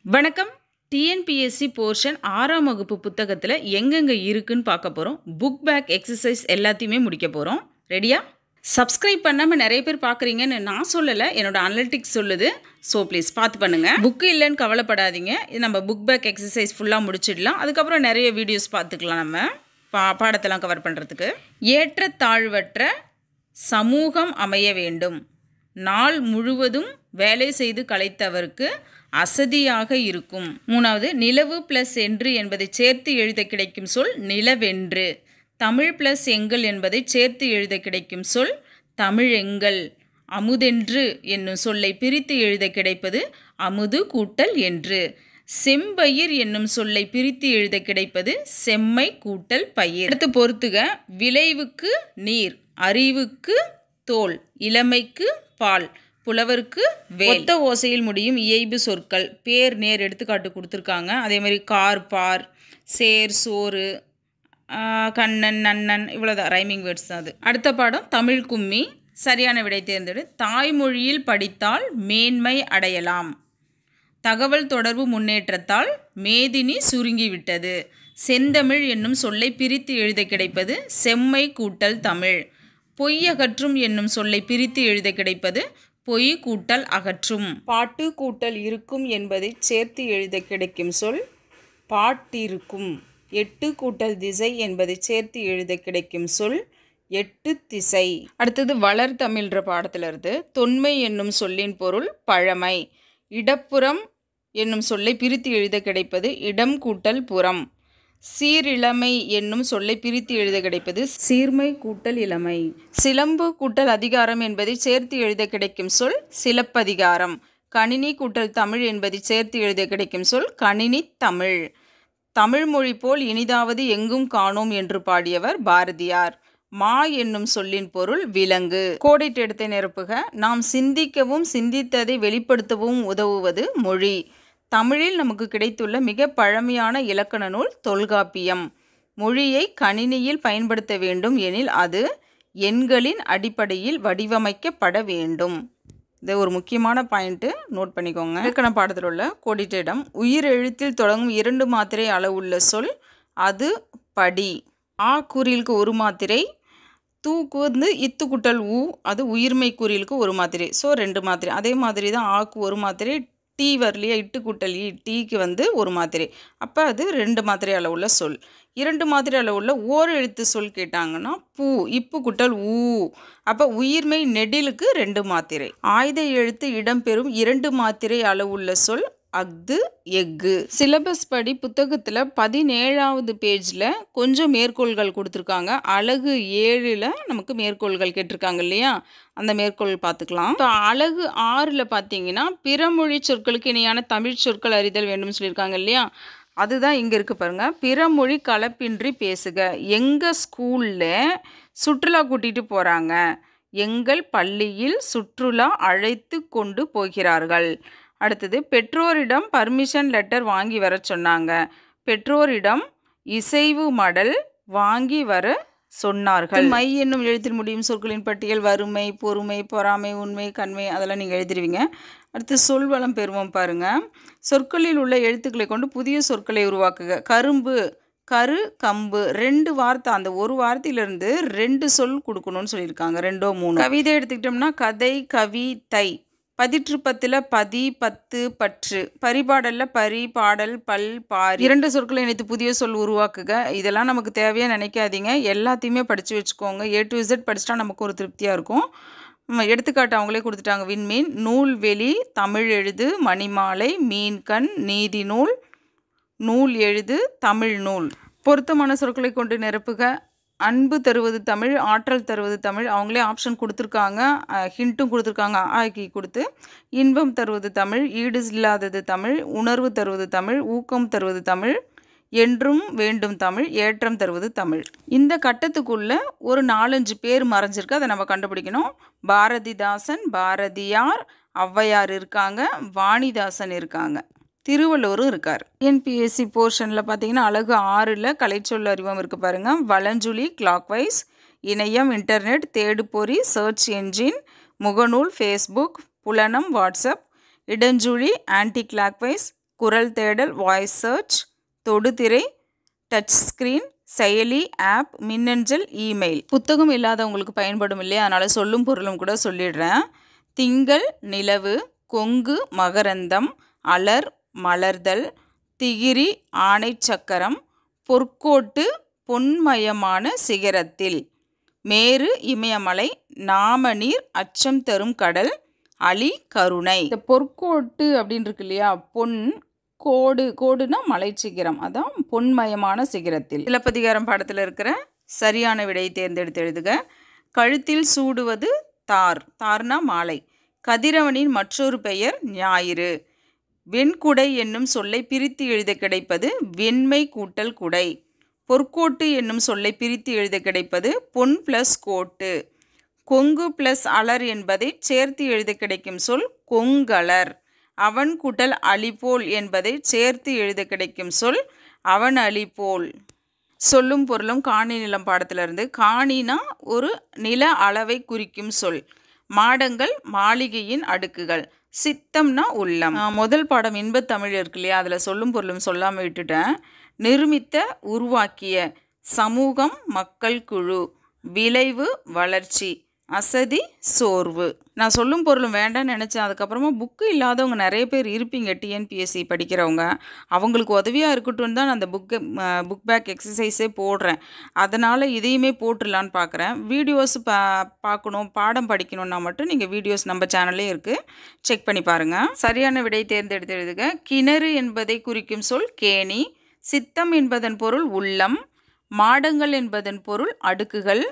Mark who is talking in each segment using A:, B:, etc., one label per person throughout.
A: வணக்கம். TNPSC portion 6ஆம் வகுப்பு புத்தகத்தில் எங்கெங்கே இருக்குன்னு பார்க்க போகிறோம். புக் பேக் எக்ஸசைஸ் எல்லாத்தையுமே முடிக்க போகிறோம். ரெடியா? சப்ஸ்கிரைப் பண்ணாமல் நிறைய பேர் பார்க்குறீங்கன்னு நான் சொல்லலை, என்னோட அனலிட்டிக்ஸ் சொல்லுது. ஸோ ப்ளீஸ் பார்த்து பண்ணுங்கள். புக்கு இல்லைன்னு கவலைப்படாதீங்க. இது நம்ம புக் பேக் எக்ஸசைஸ் ஃபுல்லாக முடிச்சிடலாம். அதுக்கப்புறம் நிறைய வீடியோஸ் பார்த்துக்கலாம். நம்ம பாடத்தெல்லாம் கவர் பண்ணுறதுக்கு. ஏற்றத்தாழ்வற்ற சமூகம் அமைய வேண்டும். நாள் முழுவதும் வேலை செய்து களைத்தவருக்கு அசதியாக இருக்கும். 3வது, நிலவு ப்ளஸ் என்று என்பதை சேர்த்து எழுத கிடைக்கும் சொல் நிலவென்று. தமிழ் ப்ளஸ் எங்கள் என்பதை சேர்த்து எழுத கிடைக்கும் சொல் தமிழெங்கள். அமுதென்று என்னும் சொல்லை பிரித்து எழுத கிடைப்பது அமுது கூட்டல் என்று. செம்பயிர் என்னும் சொல்லை பிரித்து எழுத கிடைப்பது செம்மை கூட்டல் பயிர். அடுத்து பொறுத்துக. விளைவுக்கு நீர், அறிவுக்கு தோல், இளமைக்கு பால், புலவருக்கு ஒத்த ஓசையில் முடியும் இயைபு சொற்கள். பேர் நேர் எடுத்துக்காட்டு கொடுத்துருக்காங்க. அதே மாதிரி கார், பார், சேர், சோறு, கண்ணன், நன்னன், இவ்வளோதான் ரைமிங் வேர்ட்ஸ் தான் அது. அடுத்த பாடம் தமிழ் கும்மி. சரியான விடை தேர்ந்தெடு. தாய்மொழியில் படித்தால் மேன்மை அடையலாம். தகவல் தொடர்பு முன்னேற்றத்தால் மேதினி சுருங்கிவிட்டது. செந்தமிழ் என்னும் சொல்லை பிரித்து எழுத கிடைப்பது செம்மை கூட்டல் தமிழ். பொய் அகற்றும் என்னும் சொல்லை பிரித்து எழுத கிடைப்பது பொய் கூட்டல் அகற்றும். பாட்டு கூட்டல் இருக்கும் என்பதை சேர்த்து எழுத கிடைக்கும் சொல் பாட்டிருக்கும். எட்டு கூட்டல் திசை என்பதை சேர்த்து எழுத கிடைக்கும் சொல் எட்டு திசை. அடுத்தது வளர் தமிழ்ன்ற பாடத்திலிருந்து தொன்மை என்னும் சொல்லின் பொருள் பழமை. இடப்புறம் என்னும் சொல்லை பிரித்து எழுத கிடைப்பது இடம் கூட்டல் புறம். சீரிழமை என்னும் சொல்லை பிரித்து எழுத கிடைப்பது சீர்மை கூட்டல் இளமை. சிலம்பு கூட்டல் அதிகாரம் என்பதை சேர்த்து எழுத கிடைக்கும் சொல் சிலப்பதிகாரம். கணினி கூட்டல் தமிழ் என்பதை சேர்த்து எழுத கிடைக்கும் சொல் கணினி தமிழ். தமிழ் மொழி போல் இனிதாவது எங்கும் காணோம் என்று பாடியவர் பாரதியார். மா என்னும் சொல்லின் பொருள் விலங்கு. கோடிட்டு எடுத்த நிரப்புக. நாம் சிந்திக்கவும் சிந்தித்ததை வெளிப்படுத்தவும் உதவுவது மொழி. தமிழில் நமக்கு கிடைத்துள்ள மிக பழமையான இலக்கண நூல் தொல்காப்பியம். மொழியை கணினியில் பயன்படுத்த வேண்டும் எனில் அது எண்களின் அடிப்படையில் வடிவமைக்கப்பட வேண்டும். இது ஒரு முக்கியமான பாயிண்ட்டு, நோட் பண்ணிக்கோங்க. இலக்கண பாடத்தில் உள்ள கோடிட்ட இடம். உயிர் எழுத்தில் தொடங்கும் 2 மாத்திரை அளவுள்ள சொல் அது படி. ஆ குறிலுக்கு 1 மாத்திரை, தூக்கு வந்து இத்து குட்டல் ஊ, அது உயிர்மை குறிலுக்கு 1 மாத்திரை. ஸோ 2 மாத்திரை. அதே மாதிரி தான் ஆக்கு 1 மாத்திரை, டீ வரலையா, இட்டு கூட்டல் ஈ, டீக்கு வந்து 1 மாத்திரை. அப்போ அது 2 மாத்திரை அளவுள்ள சொல். 2 மாத்திரை அளவுள்ள ஓர் எழுத்து சொல் கேட்டாங்கன்னா பூ, இப்பு குட்டல் ஊ. அப்போ உயிர்மை நெடிலுக்கு 2 மாத்திரை. ஆயுத எழுத்து இடம்பெறும் 2 மாத்திரை அளவுள்ள சொல் அஃது எஃகு. சிலபஸ் படி புத்தகத்தில் 17வது பேஜில் கொஞ்சம் மேற்கோள்கள் கொடுத்துருக்காங்க. அலகு 7ல் நமக்கு மேற்கோள்கள் கேட்டிருக்காங்க இல்லையா, அந்த மேற்கோள் பார்த்துக்கலாம். இப்போ அலகு 6ல் பார்த்தீங்கன்னா பிறமொழி சொற்களுக்கு இணையான தமிழ் சொற்கள் அறிதல் வேண்டும்னு சொல்லியிருக்காங்க இல்லையா, அதுதான் இங்கே இருக்குது பாருங்கள். பிறமொழி கலப்பின்றி பேசுக. எங்கள் ஸ்கூலில் சுற்றுலா கூட்டிகிட்டு போகிறாங்க. எங்கள் பள்ளியில் சுற்றுலா அழைத்து கொண்டு போகிறார்கள். அடுத்தது பெற்றோரிடம் பர்மிஷன் லெட்டர் வாங்கி வர சொன்னாங்க. பெற்றோரிடம் இசைவு மடல் வாங்கி வர சொன்னார்கள். மை என்னும் எழுத்தில் முடியும் சொற்களின் பட்டியல் வறுமை, பொறுமை, பொறாமை, உண்மை, கண்மை, அதெல்லாம் நீங்கள் எழுதிடுவீங்க. அடுத்து சொல்வளம் பெறுவோம் பாருங்கள். சொற்களில் உள்ள எழுத்துக்களை கொண்டு புதிய சொற்களை உருவாக்குக. கரும்பு, கரு, கம்பு, 2 வார்த்தை. அந்த ஒரு வார்த்தையிலிருந்து 2 சொல் கொடுக்கணும்னு சொல்லியிருக்காங்க, 2ஓ 3. கவிதை எடுத்துக்கிட்டோம்னா கதை, கவி, தை. பதிற்றுப்பத்தில் பதி, பத்து, பற்று. பரிபாடலில் பரி, பாடல், பல், பாரி. 2 சொற்களை இணைத்து புதிய சொல் உருவாக்குக. இதெல்லாம் நமக்கு தேவையாக நினைக்காதீங்க, எல்லாத்தையுமே படித்து வச்சுக்கோங்க. A to Z படிச்சிட்டா நமக்கு ஒரு திருப்தியாக இருக்கும். எடுத்துக்காட்டு அவங்களே கொடுத்துட்டாங்க. விண்மீன், நூல்வெளி, தமிழ் எழுது, மணிமாலை, மீன்கண், நீதி நூல், நூல் எழுது, தமிழ் நூல். பொருத்தமான சொற்களை கொண்டு நிரப்புக. அன்பு தருவது தமிழ், ஆற்றல் தருவது தமிழ். அவங்களே ஆப்ஷன் கொடுத்துருக்காங்க, ஹிண்ட்டும் கொடுத்துருக்காங்க ஆக்கி கொடுத்து. இன்பம் தருவது தமிழ், ஈடு இல்லாதது தமிழ், உணர்வு தருவது தமிழ், ஊக்கம் தருவது தமிழ், என்றும் வேண்டும் தமிழ், ஏற்றம் தருவது தமிழ். இந்த கட்டத்துக்குள்ளே ஒரு 4-5 பேர் மறைஞ்சிருக்கு, அதை நம்ம கண்டுபிடிக்கணும். பாரதிதாசன், பாரதியார், ஔவையார் இருக்காங்க, வாணிதாசன் இருக்காங்க, திருவள்ளுவரும் இருக்கார். டிஎன்பிஎஸ்சி போர்ஷனில் பார்த்தீங்கன்னா அலகு 6ல் கலைச்சொல் அறிவம் இருக்குது பாருங்கள். வலஞ்சுழி கிளாக்வைஸ், இணையம் இன்டர்நெட், தேடுபொறி சர்ச் என்ஜின், முகநூல் ஃபேஸ்புக், புலனம் வாட்ஸ்அப், இடஞ்சுழி ஆன்டி கிளாக்வைஸ், குரல் தேடல், வாய்ஸ் சர்ச், தொடுதிரை, டச் ஸ்க்ரீன், செயலி, ஆப், மின்னஞ்சல், இமெயில். புத்தகம் இல்லாதவங்களுக்கு பயன்படும் இல்லையா, அதனால் சொல்லும் பொருளும் கூட சொல்லிடுறேன். திங்கள், நிலவு, கொங்கு, மகரந்தம், அலர், மலர்தல், திகிரி, ஆணை சக்கரம், பொற்கோட்டு, பொன்மயமான சிகரத்தில், மேரு, இமயமலை, நாமநீர், அச்சம் தரும் கடல், அலி, கருணை. இந்த பொற்கோட்டு அப்படின்னு இருக்கு இல்லையா, பொன் கோடு, கோடுனா மலை சிகரம், அதான் பொன்மயமான சிகரத்தில். சிலப்பதிகாரம் பாடத்தில் இருக்கிற சரியான விடையை தேர்ந்தெடுத்து எழுதுக. கழுத்தில் சூடுவது தார், தார்னா மாலை. கதிரவனின் மற்றொரு பெயர் ஞாயிறு. வெண்குடை என்னும் சொல்லை பிரித்து எழுத கிடைப்பது வெண்மை கூட்டல் குடை. பொற்கோட்டு என்னும் சொல்லை பிரித்து எழுத கிடைப்பது பொன் ப்ளஸ் கோட்டு. கொங்கு ப்ளஸ் அலர் என்பதை சேர்த்து எழுத கிடைக்கும் சொல் கொங்கலர். அவன் கூட்டல் அலிபோல் என்பதை சேர்த்து எழுத கிடைக்கும் சொல் அவன் அலிபோல். சொல்லும் பொருளும் காணி நிலம் பாடத்திலிருந்து. காணினா ஒரு நில அளவை குறிக்கும் சொல். மாடங்கள் மாளிகையின் அடுக்குகள். சித்தம்னா உள்ளம். முதல் பாடம் இன்பத்தமிழ் இருக்கு இல்லையா, அதில் சொல்லும் பொருளும் சொல்லாமல் விட்டுட்டேன். நிர்மித்த, உருவாக்கிய. சமூகம், மக்கள் குழு. விளைவு, வளர்ச்சி. அசதி, சோர்வு. நான் சொல்லும் பொருளும் வேண்டாம்னு நினச்சேன். அதுக்கப்புறமா புக்கு இல்லாதவங்க நிறைய பேர் இருப்பீங்க, டிஎன்பிஎஸ்சி படிக்கிறவங்க. அவங்களுக்கு உதவியாக இருக்கட்டும் தான் நான் அந்த புக் பேக் எக்ஸசைஸே போடுறேன். அதனால் இதையுமே போட்டுடலான்னு பார்க்குறேன். வீடியோஸ் பார்க்கணும், பாடம் படிக்கணுன்னா மட்டும் நீங்கள் வீடியோஸ் நம்ம சேனல்லே இருக்குது, செக் பண்ணி பாருங்கள். சரியான விடை தேர்ந்தெடுத்து எழுதுக. கிணறு என்பதை குறிக்கும் சொல் கேணி. சித்தம் என்பதன் பொருள் உள்ளம். மாடங்கள் என்பதன் பொருள் அடுக்குகள்.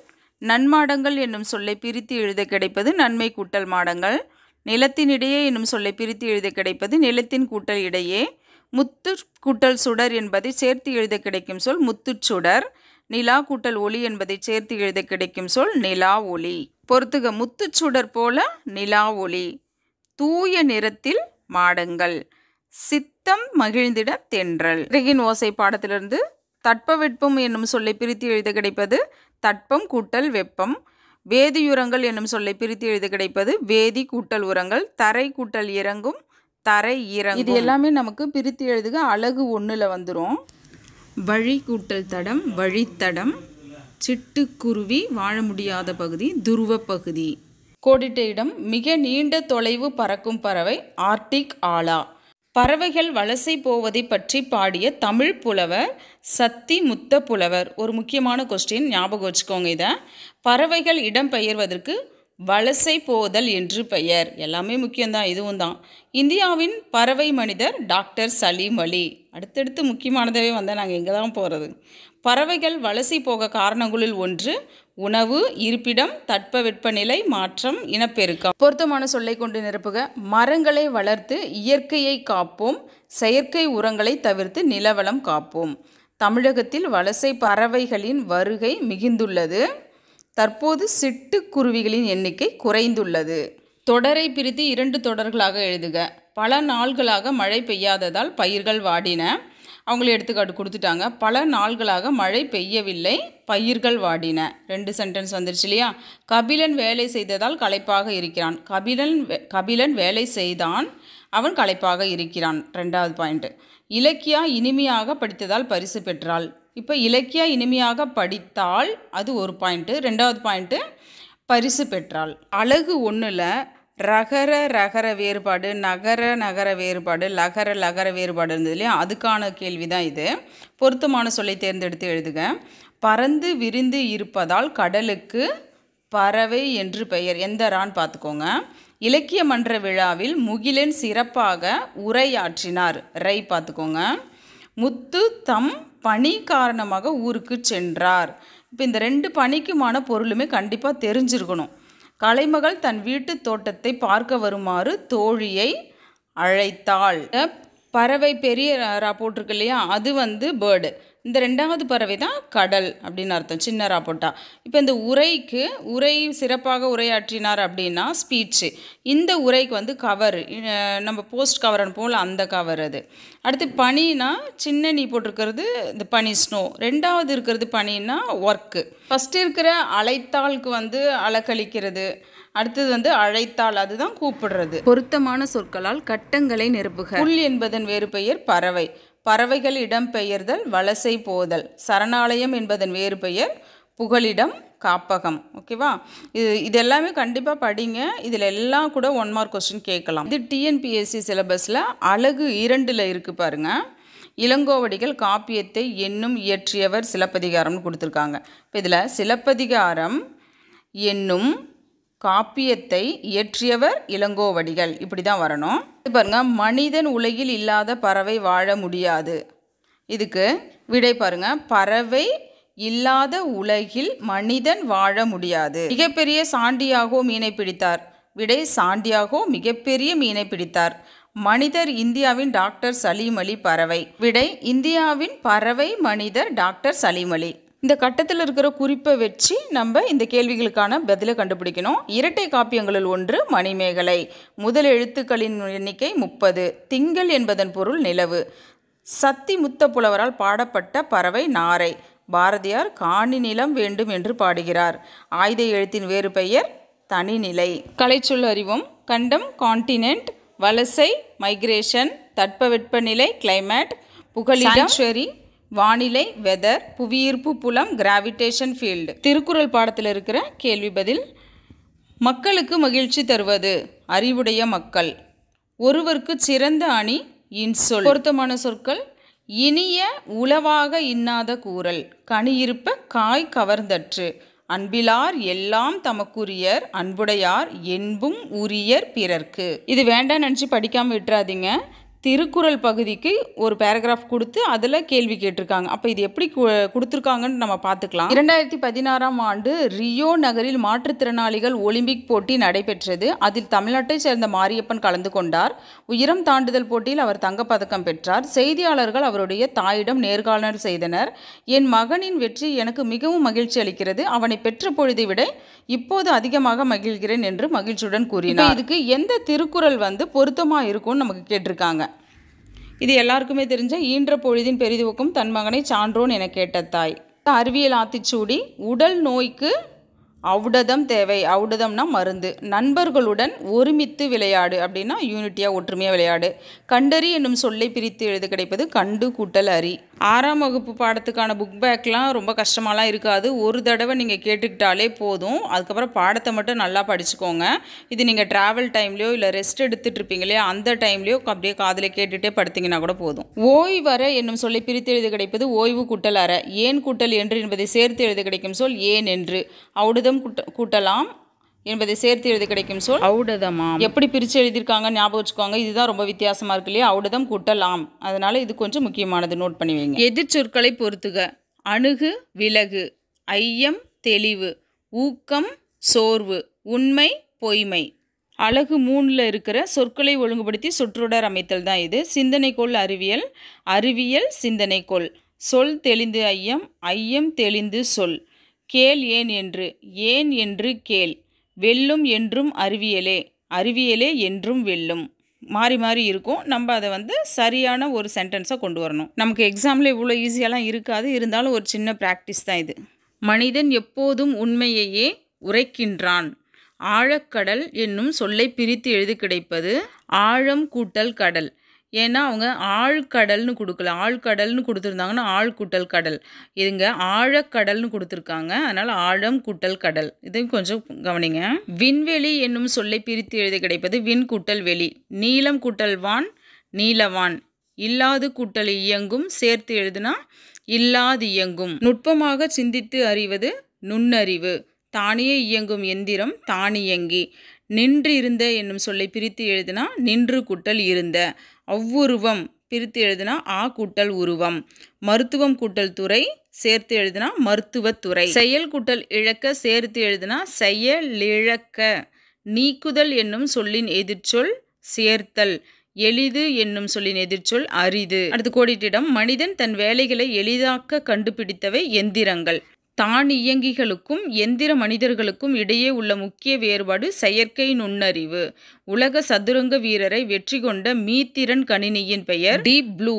A: நன்மாடங்கள் என்னும் சொல்லை பிரித்து எழுத கிடைப்பது நன்மை கூட்டல் மாடங்கள். நிலத்தினிடையே என்னும் சொல்லை பிரித்து எழுத கிடைப்பது நிலத்தின் கூட்டல் இடையே. முத்து கூட்டல் சுடர் என்பதை சேர்த்து எழுத கிடைக்கும் சொல் முத்துச்சுடர். நிலா கூட்டல் ஒளி என்பதை சேர்த்து எழுத கிடைக்கும் சொல் நிலா ஒளி. பொறுத்துக. முத்துச்சுடர் போல நிலா ஒளி. தூய நிறத்தில் மாடங்கள். சித்தம் மகிழ்ந்திட தென்றல். இறகின் ஓசை பாடத்திலிருந்து. தட்பவெட்பம் என்னும் சொல்லை பிரித்து எழுத கிடைப்பது தட்பம் கூட்டல் வெப்பம். வேதியுரங்கள் என்னும் சொல்லை பிரித்து எழுத கிடைப்பது வேதி கூட்டல் உரங்கள். தரை கூட்டல் இறங்கும், தரை இறங்கும். இது எல்லாமே நமக்கு பிரித்து எழுதுக. அழகு 1ல் வந்துடும். வழி கூட்டல் தடம், வழித்தடம். சிட்டுக்குருவி வாழ முடியாத பகுதி, துருவ பகுதி. கோடிட்ட இடம். மிக நீண்ட தொலைவு பறக்கும் பறவை ஆர்டிக் ஆலா. பறவைகள் வலசை போவதை பற்றி பாடிய தமிழ் புலவர் சத்தி முத்த புலவர். ஒரு முக்கியமான கொஸ்டின், ஞாபகம் வச்சுக்கோங்க இதை. பறவைகள் இடம் பெயர்வதற்கு வலசை போதல் என்று பெயர். எல்லாமே முக்கியம்தான், இதுவும் தான். இந்தியாவின் பறவை மனிதர் டாக்டர் சலீம் அலி. அடுத்தடுத்து முக்கியமானதவே வந்தால் நாங்கள் எங்கே தான் போகிறது. பறவைகள் வலசை போக காரணங்களில் ஒன்று உணவு, இருப்பிடம், தட்பவெப்பநிலை மாற்றம், இனப்பெருக்கம். பொருத்தமான சொல்லை கொண்டு நிரப்புக. மரங்களை வளர்த்து இயற்கையை காப்போம், செயற்கை உரங்களை தவிர்த்து நிலவளம் காப்போம். தமிழகத்தில் வலசை பறவைகளின் வருகை மிகுந்துள்ளது. தற்போது சிட்டுக்குருவிகளின் எண்ணிக்கை குறைந்துள்ளது. தொடரை பிரித்து 2 தொடர்களாக எழுதுக. பல நாள்களாக மழை பெய்யாததால் பயிர்கள் வாடின. அவங்களே எடுத்துக்காட்டு கொடுத்துட்டாங்க. பல நாள்களாக மழை பெய்யவில்லை, பயிர்கள் வாடின. 2 சென்டென்ஸ் வந்துருச்சு இல்லையா. கபிலன் வேலை செய்ததால் களைப்பாக இருக்கிறான். கபிலன் வேலை செய்தான், அவன் களைப்பாக இருக்கிறான். 2வது பாயிண்ட். இலக்கியா இனிமையாக படித்ததால் பரிசு பெற்றாள். இப்போ இலக்கியா இனிமையாக படித்தால் அது ஒரு பாயிண்ட்டு. 2வது பாயிண்ட்டு பரிசு பெற்றாள். அழகு 1ல் ரகர ரகர வேறுபாடு, நகர நகர வேறுபாடு, லகர லகர வேறுபாடு இருந்தது இல்லையா, அதுக்கான கேள்வி தான் இது. பொருத்தமான சொல்லை தேர்ந்தெடுத்து எழுதுக. பறந்து விரிந்து இருப்பதால் கடலுக்கு பறவை என்று பெயர். எந்த ரான்னு பார்த்துக்கோங்க. இலக்கிய மன்ற விழாவில் முகிலன் சிறப்பாக உரையாற்றினார். ரை பார்த்துக்கோங்க. முத்து தம் பணி காரணமாக ஊருக்கு சென்றார். இப்போ இந்த 2 பணிக்குமான பொருளுமே கண்டிப்பாக தெரிஞ்சிருக்கணும். கலைமகள் தன் வீட்டு தோட்டத்தை பார்க்க வருமாறு தோழியை அழைத்தாள். பறவை பெரிய ரா போட்டிருக்கு இல்லையா, அது வந்து பேர்டு. இந்த 2வது பறவை தான் கடல் அப்படின்னு அர்த்தம், சின்ன ரா போட்டா. இப்போ இந்த உரைக்கு, உரை சிறப்பாக உரையாற்றினார் அப்படின்னா ஸ்பீச்சு. இந்த உரைக்கு வந்து கவர், நம்ம போஸ்ட் கவர் அனுப்போம்ல அந்த கவர் அது. அடுத்து பனினா சின்ன நீ போட்டிருக்கிறது இந்த பனி, ஸ்னோ. 2வது இருக்கிறது பனின்னா ஒர்க்கு. ஃபஸ்ட்டு இருக்கிற அழைத்தாளுக்கு வந்து அலக்கழிக்கிறது, அடுத்தது வந்து அழைத்தால், அதுதான் கூப்பிடுறது. பொருத்தமான சொற்களால் கட்டங்களை நிரப்புக. புல் என்பதன் வேறு பெயர் பறவை. பறவைகள் இடம்பெயர்தல், வலசை போதல். சரணாலயம் என்பதன் வேறு பெயர் புகலிடம், காப்பகம். ஓகேவா? இதெல்லாமே கண்டிப்பாக படிங்க. இதில் எல்லாம் கூட 1 மார்க் கொஸ்டின் கேட்கலாம். இது டிஎன்பிஎஸ்சி சிலபஸில் அழகு 2ல் இருக்குது பாருங்கள். இளங்கோவடிகள் காப்பியத்தை என்னும் இயற்றியவர் சிலப்பதிகாரம்னு கொடுத்துருக்காங்க. இப்போ இதில் சிலப்பதிகாரம் என்னும் காப்பியத்தை இயற்றியவர் இளங்கோவடிகள், இப்படி தான் வரணும். இது பாருங்கள், மனிதன் உலகில் இல்லாத பறவை வாழ முடியாது. இதுக்கு விடை பாருங்கள், பறவை இல்லாத உலகில் மனிதன் வாழ முடியாது. மிகப்பெரிய சாண்டியாகோ மீனை பிடித்தார். விடை சாண்டியாகோ மிகப்பெரிய மீனை பிடித்தார். மனிதர் இந்தியாவின் டாக்டர் சலீம் அலி. பறவை. விடை இந்தியாவின் பறவை மனிதர் டாக்டர் சலீம் அலி. இந்த கட்டத்தில் இருக்கிற குறிப்பை வச்சு நம்ம இந்த கேள்விகளுக்கான பதிலை கண்டுபிடிக்கணும். இரட்டை காப்பியங்களில் ஒன்று மணிமேகலை. முதல் எழுத்துக்களின் எண்ணிக்கை 30. திங்கள் என்பதன் பொருள் நிலவு. சத்தி முத்த புலவரால் பாடப்பட்ட பறவை நாரை. பாரதியார் காணி நிலம் வேண்டும் என்று பாடுகிறார். ஆயுத எழுத்தின் வேறு பெயர் தனிநிலை. கலைச்சொல் அறிவோம். கண்டம் கான்டினென்ட், வலசை மைக்ரேஷன், தட்பவெப்பநிலை கிளைமேட், புகலிடம் வானிலை வெதர், புவியீர்ப்பு புலம் கிராவிடேஷன் ஃபீல்டு. திருக்குறள் பாடத்தில் இருக்கிற கேள்வி பதில். மக்களுக்கு மகிழ்ச்சி தருவது அறிவுடைய மக்கள். ஒருவருக்கு சிறந்த அணி இன்சொல். பொருத்தமான சொற்கள் இனிய உளவாக இன்னாத கூறல். கனியிருப்ப காய் கவர்ந்தற்று. அன்பிலார் எல்லாம் தமக்குரியர் அன்புடையார் என்பும் உரியர் பிறர்க்கு. இது வேண்டாம் நினச்சி படிக்காமல் விட்டுறாதீங்க. திருக்குறள் பகுதிக்கு ஒரு பேராகிராஃப் கொடுத்து அதில் கேள்வி கேட்டிருக்காங்க. அப்போ இது எப்படி கொடுத்துருக்காங்கன்னு நம்ம பார்த்துக்கலாம். 2016ஆம் ஆண்டு ரியோ நகரில் மாற்றுத்திறனாளிகள் ஒலிம்பிக் போட்டி நடைபெற்றது. அதில் தமிழ்நாட்டை சேர்ந்த மாரியப்பன் கலந்து கொண்டார். உயரம் தாண்டுதல் போட்டியில் அவர் தங்கப்பதக்கம் பெற்றார். செய்தியாளர்கள் அவருடைய தாயிடம் நேர்காணல் செய்தனர். என் மகனின் வெற்றி எனக்கு மிகவும் மகிழ்ச்சி அளிக்கிறது. அவனை பெற்ற பொழுதை விட இப்போது அதிகமாக மகிழ்கிறேன் என்று மகிழ்ச்சியுடன் கூறினார். இதுக்கு எந்த திருக்குறள் வந்து பொருத்தமாக இருக்கும்னு நமக்கு கேட்டிருக்காங்க. இது எல்லாருக்குமே தெரிஞ்ச ஈன்ற பொழுதின் பெரிதுவக்கும் தன் மகனை சான்றோன் என கேட்ட தாய். அறிவியல் ஆத்திச்சூடி. உடல் நோய்க்கு ஔடதம் தேவை. ஔடதம்னா மருந்து. நண்பர்களுடன் ஒருமித்து விளையாடு அப்படின்னா யூனிட்டியாக ஒற்றுமையாக விளையாடு. கண்டறி என்னும் சொல்லை பிரித்து எழுத கிடைப்பது கண்டு கூட்டல் அறி. 6ஆம் வகுப்பு பாடத்துக்கான புக் பேக்லாம் ரொம்ப கஷ்டமாலாம் இருக்காது. ஒரு தடவை நீங்கள் கேட்டுக்கிட்டாலே போதும். அதுக்கப்புறம் பாடத்தை மட்டும் நல்லா படிச்சுக்கோங்க. இது நீங்கள் ட்ராவல் டைம்லையோ இல்லை ரெஸ்ட் எடுத்துகிட்டு இருப்பீங்க இல்லையா, அந்த டைம்லையோ அப்படியே காதில் கேட்டுகிட்டே படுத்திங்கன்னா கூட போதும். ஓய்வற என்னும் சொல்லை பிரித்து எழுத கிடைப்பது ஓய்வு கூட்டல் அற. ஏன் கூட்டல் என்று என்பதை சேர்த்து எழுத கிடைக்கும் சொல் ஏன் என்று. ஔடதம் கூட்டலாம் என்பதை சேர்த்து எழுத கிடைக்கும் சொல் ஔடதமாம். எப்படி பிரித்து எழுதியிருக்காங்க ஞாபகம் வச்சுக்கோங்க. இதுதான் ரொம்ப வித்தியாசமாக இருக்கு இல்லையா. ஔடதம் கூட்டலாம். அதனால இது கொஞ்சம் முக்கியமானது, நோட் பண்ணி வைங்க. எதிர்ச்சொற்களை பொறுத்துக. அணுகு விலகு. ஐயம் தெளிவு. ஊக்கம் சோர்வு. உண்மை பொய்மை. அழகு 3ல் இருக்கிற சொற்களை ஒழுங்குபடுத்தி சொற்றொடர் அமைத்தல் தான் இது. சிந்தனைக்கோள் அறிவியல். அறிவியல் சிந்தனைக்கோள். சொல் தெளிந்து ஐயம். ஐயம் தெளிந்து சொல். கேள் ஏன் என்று. ஏன் என்று கேள். வெல்லும் என்றும் அறிவியலே. அறிவியலே என்றும் வெல்லும். மாறி மாறி இருக்கும். நம்ம அதை வந்து சரியான ஒரு சென்டென்ஸாக கொண்டு வரணும். நமக்கு எக்ஸாமில் இவ்வளோ ஈஸியாலாம் இருக்காது. இருந்தாலும் ஒரு சின்ன ப்ராக்டிஸ் தான் இது. மனிதன் எப்போதும் உண்மையையே உரைக்கின்றான். ஆழக்கடல் என்னும் சொல்லை பிரித்து எழுதி கிடைப்பது ஆழம் கூட்டல் கடல். ஏன்னா அவங்க ஆழ்கடல்னு கொடுக்கல, ஆழ்கடல்னு கொடுத்துருந்தாங்கன்னா ஆழ் கூட்டல் கடல். இதுங்க ஆழக்கடல்னு கொடுத்துருக்காங்க. அதனால் ஆழம் கூட்டல் கடல். இதையும் கொஞ்சம் கவனிங்க. விண்வெளி என்னும் சொல்லை பிரித்து எழுத கிடைப்பது விண் கூட்டல் வெளி. நீலம் கூட்டல் வான் நீலவான். இல்லாது கூட்டல் இயங்கும் சேர்த்து எழுதுனா இல்லாது இயங்கும். நுட்பமாக சிந்தித்து அறிவது நுண்ணறிவு. தானியே இயங்கும் எந்திரம் தானியங்கி. நின்று இருந்த என்னும் சொல்லை பிரித்து எழுதினா நின்று கூட்டல் இருந்த. அவ்வுருவம் பிரித்து எழுதினா ஆ கூட்டல் உருவம். மருத்துவம் கூட்டல் துறை சேர்த்து எழுதினா மருத்துவத்துறை. செயல் கூட்டல் இழக்க சேர்த்து எழுதினா செயலிழக்க. நீக்குதல் என்னும் சொல்லின் எதிர்ச்சொல் சேர்த்தல். எளிது என்னும் சொல்லின் எதிர்ச்சொல் அரிது. அடுத்து கோடிட்டிடம். மனிதன் தன் வேலைகளை எளிதாக்க கண்டுபிடித்தவை எந்திரங்கள். தானியங்கிகளுக்கும் எந்திர மனிதர்களுக்கும் இடையே உள்ள முக்கிய வேறுபாடு செயற்கை நுண்ணறிவு. உலக சதுரங்க வீரரை வெற்றி கொண்ட மீத்திறன் கணினியின் பெயர் டீப் ப்ளூ.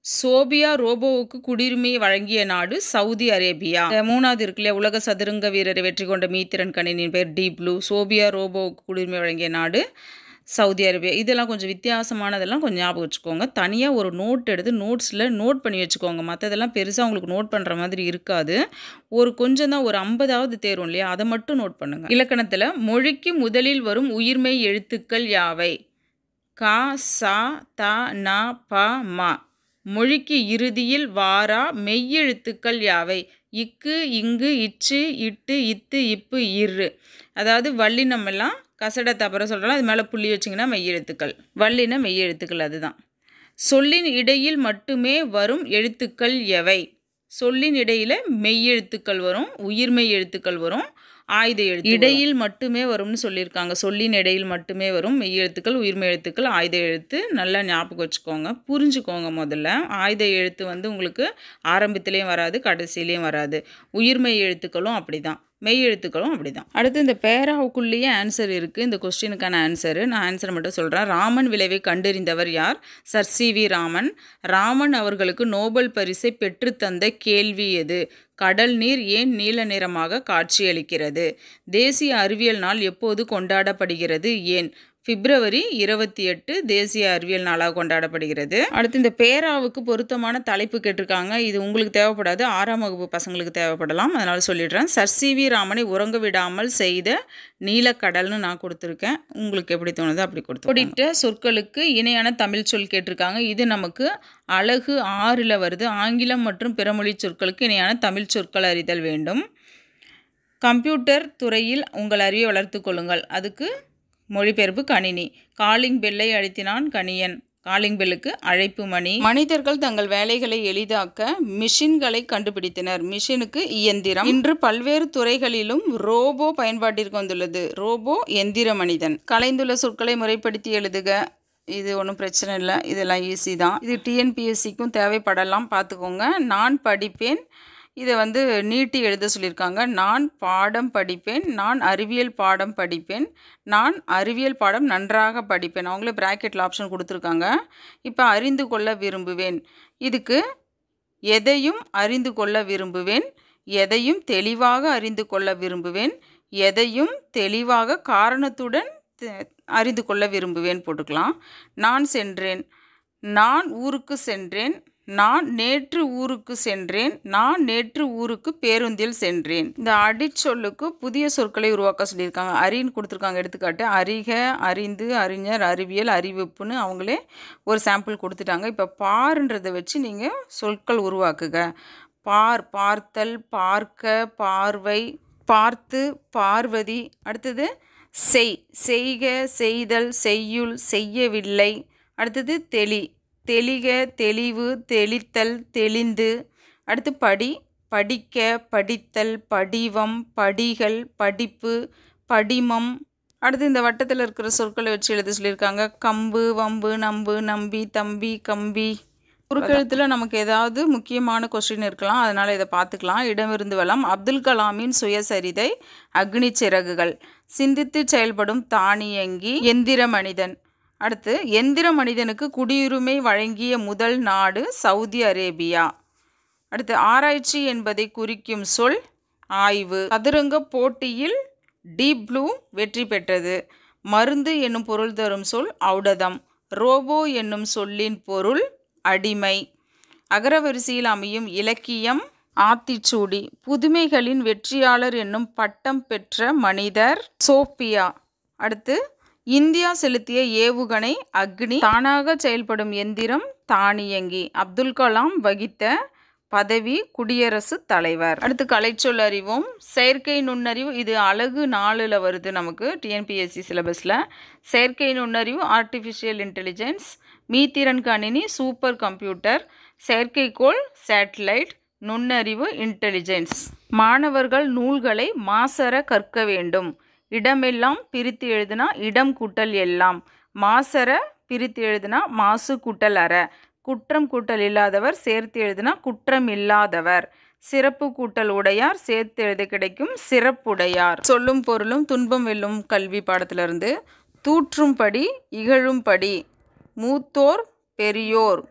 A: சோபியா ரோபோவுக்கு குடியுரிமை வழங்கிய நாடு சவுதி அரேபியா. 3வது இருக்கு இல்லையா, உலக சதுரங்க வீரரை வெற்றி கொண்ட மீத்திறன் கணினியின் பேர் டீப் ப்ளூ. சோபியா ரோபோவுக்கு குடியுரிமை வழங்கிய நாடு சவுதி அரேபியா. இதெல்லாம் கொஞ்சம் வித்தியாசமானதெல்லாம் கொஞ்சம் ஞாபகம் வச்சுக்கோங்க. தனியாக ஒரு நோட் எடுத்து நோட்ஸில் நோட் பண்ணி வச்சுக்கோங்க. மற்றதெல்லாம் பெருசாக உங்களுக்கு நோட் பண்ணுற மாதிரி இருக்காது. ஒரு கொஞ்சம் தான், ஒரு 50வது தேரும் இல்லையா, அதை மட்டும் நோட் பண்ணுங்கள். இலக்கணத்தில் மொழிக்கு முதலில் வரும் உயிர்மெய் எழுத்துக்கள் யாவை? கா, சா, த, ந, ப, ம. மொழிக்கு இறுதியில் வாரா மெய்யெழுத்துக்கள் யாவை? இக்கு, இங்கு, இச்சு, இட்டு, இத்து, இப்பு, இரு. அதாவது வல்லினம் எல்லாம் கசட தப்பற சொல்கிறோம், அது மேலே புள்ளி வச்சிங்கன்னா மெய்யெழுத்துக்கள். வல்லின மெய்யெழுத்துக்கள் அதுதான். சொல்லின் இடையில் மட்டுமே வரும் எழுத்துக்கள் எவை? சொல்லின் இடையில் மெய்யெழுத்துக்கள் வரும், உயிர்மெய் எழுத்துக்கள் வரும், ஆயுத எழுத்து இடையில் மட்டுமே வரும்னு சொல்லியிருக்காங்க. சொல்லின் இடையில் மட்டுமே வரும் மெய்யெழுத்துக்கள், உயிர்மெய் எழுத்துக்கள், ஆயுத எழுத்து. நல்லா ஞாபகம் வச்சுக்கோங்க, புரிஞ்சுக்கோங்க. முதல்ல ஆயுத எழுத்து உங்களுக்கு ஆரம்பத்திலையும் வராது, கடைசியிலையும் வராது. உயிர்மெய் எழுத்துக்களும் அப்படி தான், மெய் எழுத்துக்களும் அப்படி தான். அடுத்து இந்த பேராவுக்குள்ளேயே ஆன்சர் இருக்குது. இந்த கொஸ்டினுக்கான ஆன்சரு நான் ஆன்சர் மட்டும் சொல்கிறேன். ராமன் விளைவை கண்டறிந்தவர் யார்? Sir CV. ராமன். ராமன் அவர்களுக்கு நோபல் பரிசை பெற்றுத்தந்த கேள்வி எது? கடல் நீர் ஏன் நீல நிறமாக காட்சியளிக்கிறது? தேசிய அறிவியல் நாள் எப்போது கொண்டாடப்படுகிறது? ஏன்? பிப்ரவரி 28 தேசிய அறிவியல் நாளாக கொண்டாடப்படுகிறது. அடுத்து இந்த பேராவுக்கு பொருத்தமான தலைப்பு கேட்டிருக்காங்க. இது உங்களுக்கு தேவைப்படாது, 6ஆம் வகுப்பு பசங்களுக்கு தேவைப்படலாம், அதனால சொல்லிடுறேன். Sir CV. ராமனை உறங்க விடாமல் செய்த நீலக்கடல்னு நான் கொடுத்துருக்கேன். உங்களுக்கு எப்படி தோணுதோ அப்படி கொடுத்து. குறிப்பிட்ட சொற்களுக்கு இணையான தமிழ் சொல் கேட்டிருக்காங்க. இது நமக்கு அழகு 6ல் வருது. ஆங்கிலம் மற்றும் பிறமொழி சொற்களுக்கு இணையான தமிழ் சொற்கள் அறிதல் வேண்டும். கம்ப்யூட்டர் துறையில் உங்கள் அறிவை வளர்த்து கொள்ளுங்கள். அதுக்கு மொழிபெயர்ப்பு கணினி. காலிங் பெல்லை அழுத்தினான் கணியன். காலிங் பெல்லுக்கு அழைப்பு மணி. மனிதர்கள் தங்கள் வேலைகளை எளிதாக்க மிஷின்களை கண்டுபிடித்தனர். மிஷினுக்கு இயந்திரம். இன்று பல்வேறு துறைகளிலும் ரோபோ பயன்பாட்டிற்கு வந்துள்ளது. ரோபோ எந்திர மனிதன். கலைந்துள்ள சொற்களை முறைப்படுத்தி எழுதுக. இது ஒன்றும் பிரச்சனை இல்லை, இதெல்லாம் ஈஸி தான். இது டிஎன்பிஎஸ்சிக்கும் தேவைப்படலாம், பார்த்துக்கோங்க. நான் படிப்பேன், இதை நீட்டி எழுத சொல்லியிருக்காங்க. நான் பாடம் படிப்பேன், நான் அறிவியல் பாடம் படிப்பேன், நான் அறிவியல் பாடம் நன்றாக படிப்பேன். அவங்களே ப்ராக்கெட்டில் ஆப்ஷன் கொடுத்துருக்காங்க. இப்போ அறிந்து கொள்ள விரும்புவேன். இதுக்கு எதையும் அறிந்து கொள்ள விரும்புவேன், எதையும் தெளிவாக அறிந்து கொள்ள விரும்புவேன், எதையும் தெளிவாக காரணத்துடன் அறிந்து கொள்ள விரும்புவேன் போட்டுக்கலாம். நான் சென்றேன், நான் ஊருக்கு சென்றேன், நான் நேற்று ஊருக்கு சென்றேன், நான் நேற்று ஊருக்கு பேருந்தில் சென்றேன். இந்த அடிச்சொல்லுக்கு புதிய சொற்களை உருவாக்க சொல்லியிருக்காங்க. அறின்னு கொடுத்துருக்காங்க. எடுத்துக்காட்டு அறிக, அறிந்து, அறிஞர், அறிவியல், அறிவிப்புன்னு அவங்களே ஒரு சாம்பிள் கொடுத்துட்டாங்க. இப்போ பாருன்றதை வச்சு நீங்கள் சொற்கள் உருவாக்குக. பார், பார்த்தல், பார்க்க, பார்வை, பார்த்து, பார்வதி. அடுத்தது செய், செய்க, செய்தல், செய்யுள், செய்யவில்லை. அடுத்தது தெளி, தெளிக, தெளிவு, தெளித்தல், தெளிந்து. அடுத்து படி, படிக்க, படித்தல், படிவம், படிகள், படிப்பு, படிமம். அடுத்து இந்த வட்டத்தில் இருக்கிற சொற்களை வச்சு எழுத சொல்லியிருக்காங்க. கம்பு, வம்பு, நம்பு, நம்பி, தம்பி, கம்பி. குறுக்கெழுத்தில் நமக்கு ஏதாவது முக்கியமான கொஸ்டின் இருக்கலாம், அதனால் இதை பார்த்துக்கலாம். இடமிருந்து வளம். அப்துல் கலாமின் சுயசரிதை. அக்னி சிறகுகள். சிந்தித்து செயல்படும் தானியங்கி. எந்திர மனிதன். அடுத்து எந்திர மனிதனுக்கு குடியுரிமை வழங்கிய முதல் நாடு சவுதி அரேபியா. அடுத்து ஆராய்ச்சி என்பதை குறிக்கும் சொல் ஆய்வு. சதுரங்க போட்டியில் டீப் ப்ளூ வெற்றி பெற்றது. மருந்து என்னும் பொருள் தரும் சொல் ஔடதம். ரோபோ என்னும் சொல்லின் பொருள் அடிமை. அகரவரிசையில் அமையும் இலக்கியம் ஆத்திச்சூடி. புதுமைகளின் வெற்றியாளர் என்னும் பட்டம் பெற்ற மனிதர் சோபியா. அடுத்து இந்தியா செலுத்திய ஏவுகணை அக்னி. தானாக செயல்படும் எந்திரம் தானியங்கி. அப்துல் கலாம் வகித்த பதவி குடியரசுத் தலைவர். அடுத்து கலைச்சொல் அறிவோம். செயற்கை நுண்ணறிவு. இது அழகு 4ல் வருது நமக்கு டிஎன்பிஎஸ்சி சிலபஸில். செயற்கை நுண்ணறிவு ஆர்டிஃபிஷியல் இன்டெலிஜென்ஸ். மீத்திறன் கணினி சூப்பர் கம்ப்யூட்டர். செயற்கைக்கோள் சேட்டலைட். நுண்ணறிவு இன்டெலிஜென்ஸ். மாணவர்கள் நூல்களை மாசற கற்க வேண்டும். இடமெல்லாம் பிரித்து எழுதுனா இடம் கூட்டல் எல்லாம். மாசற பிரித்து எழுதுனா மாசு கூட்டல் அற. குற்றம் கூட்டல் இல்லாதவர் சேர்த்து எழுதுனா குற்றம் இல்லாதவர். சிறப்பு கூட்டல் உடையார் சேர்த்து எழுத கிடைக்கும் சிறப்புடையார். சொல்லும் பொருளும் துன்பம் வெல்லும் கல்வி பாடத்திலிருந்து. தூற்றும்படி இகழும்படி. மூத்தோர் பெரியோர்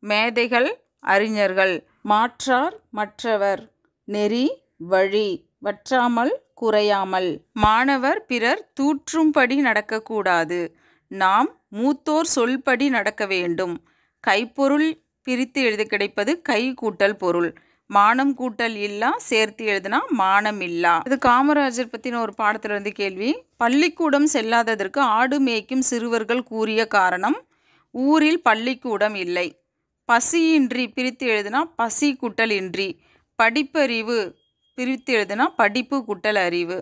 A: மேதைகள் அறிஞர்கள். மாற்றார் மற்றவர். நெறி வழி வற்றாமல் குறையாமல். மாணவர் பிறர் தூற்றும்படி நடக்கக்கூடாது. நாம் மூத்தோர் சொல்படி நடக்க வேண்டும். கைப்பொருள் பிரித்து எழுத கிடைப்பது கை கூட்டல் பொருள். மானம் கூட்டல் இல்லா சேர்த்து எழுதுனா மானம் இல்லா. இது காமராஜர் பற்றின ஒரு பாடத்திலிருந்து கேள்வி. பள்ளிக்கூடம் செல்லாததற்கு ஆடு மேய்க்கும் சிறுவர்கள் கூறிய காரணம். ஊரில் பள்ளிக்கூடம் இல்லை. பசியின்றி பிரித்து எழுதுனா பசி கூட்டல் இன்றி. படிப்பறிவு பிரித்து எழுதுனா படிப்பு கூட்டல் அறிவு.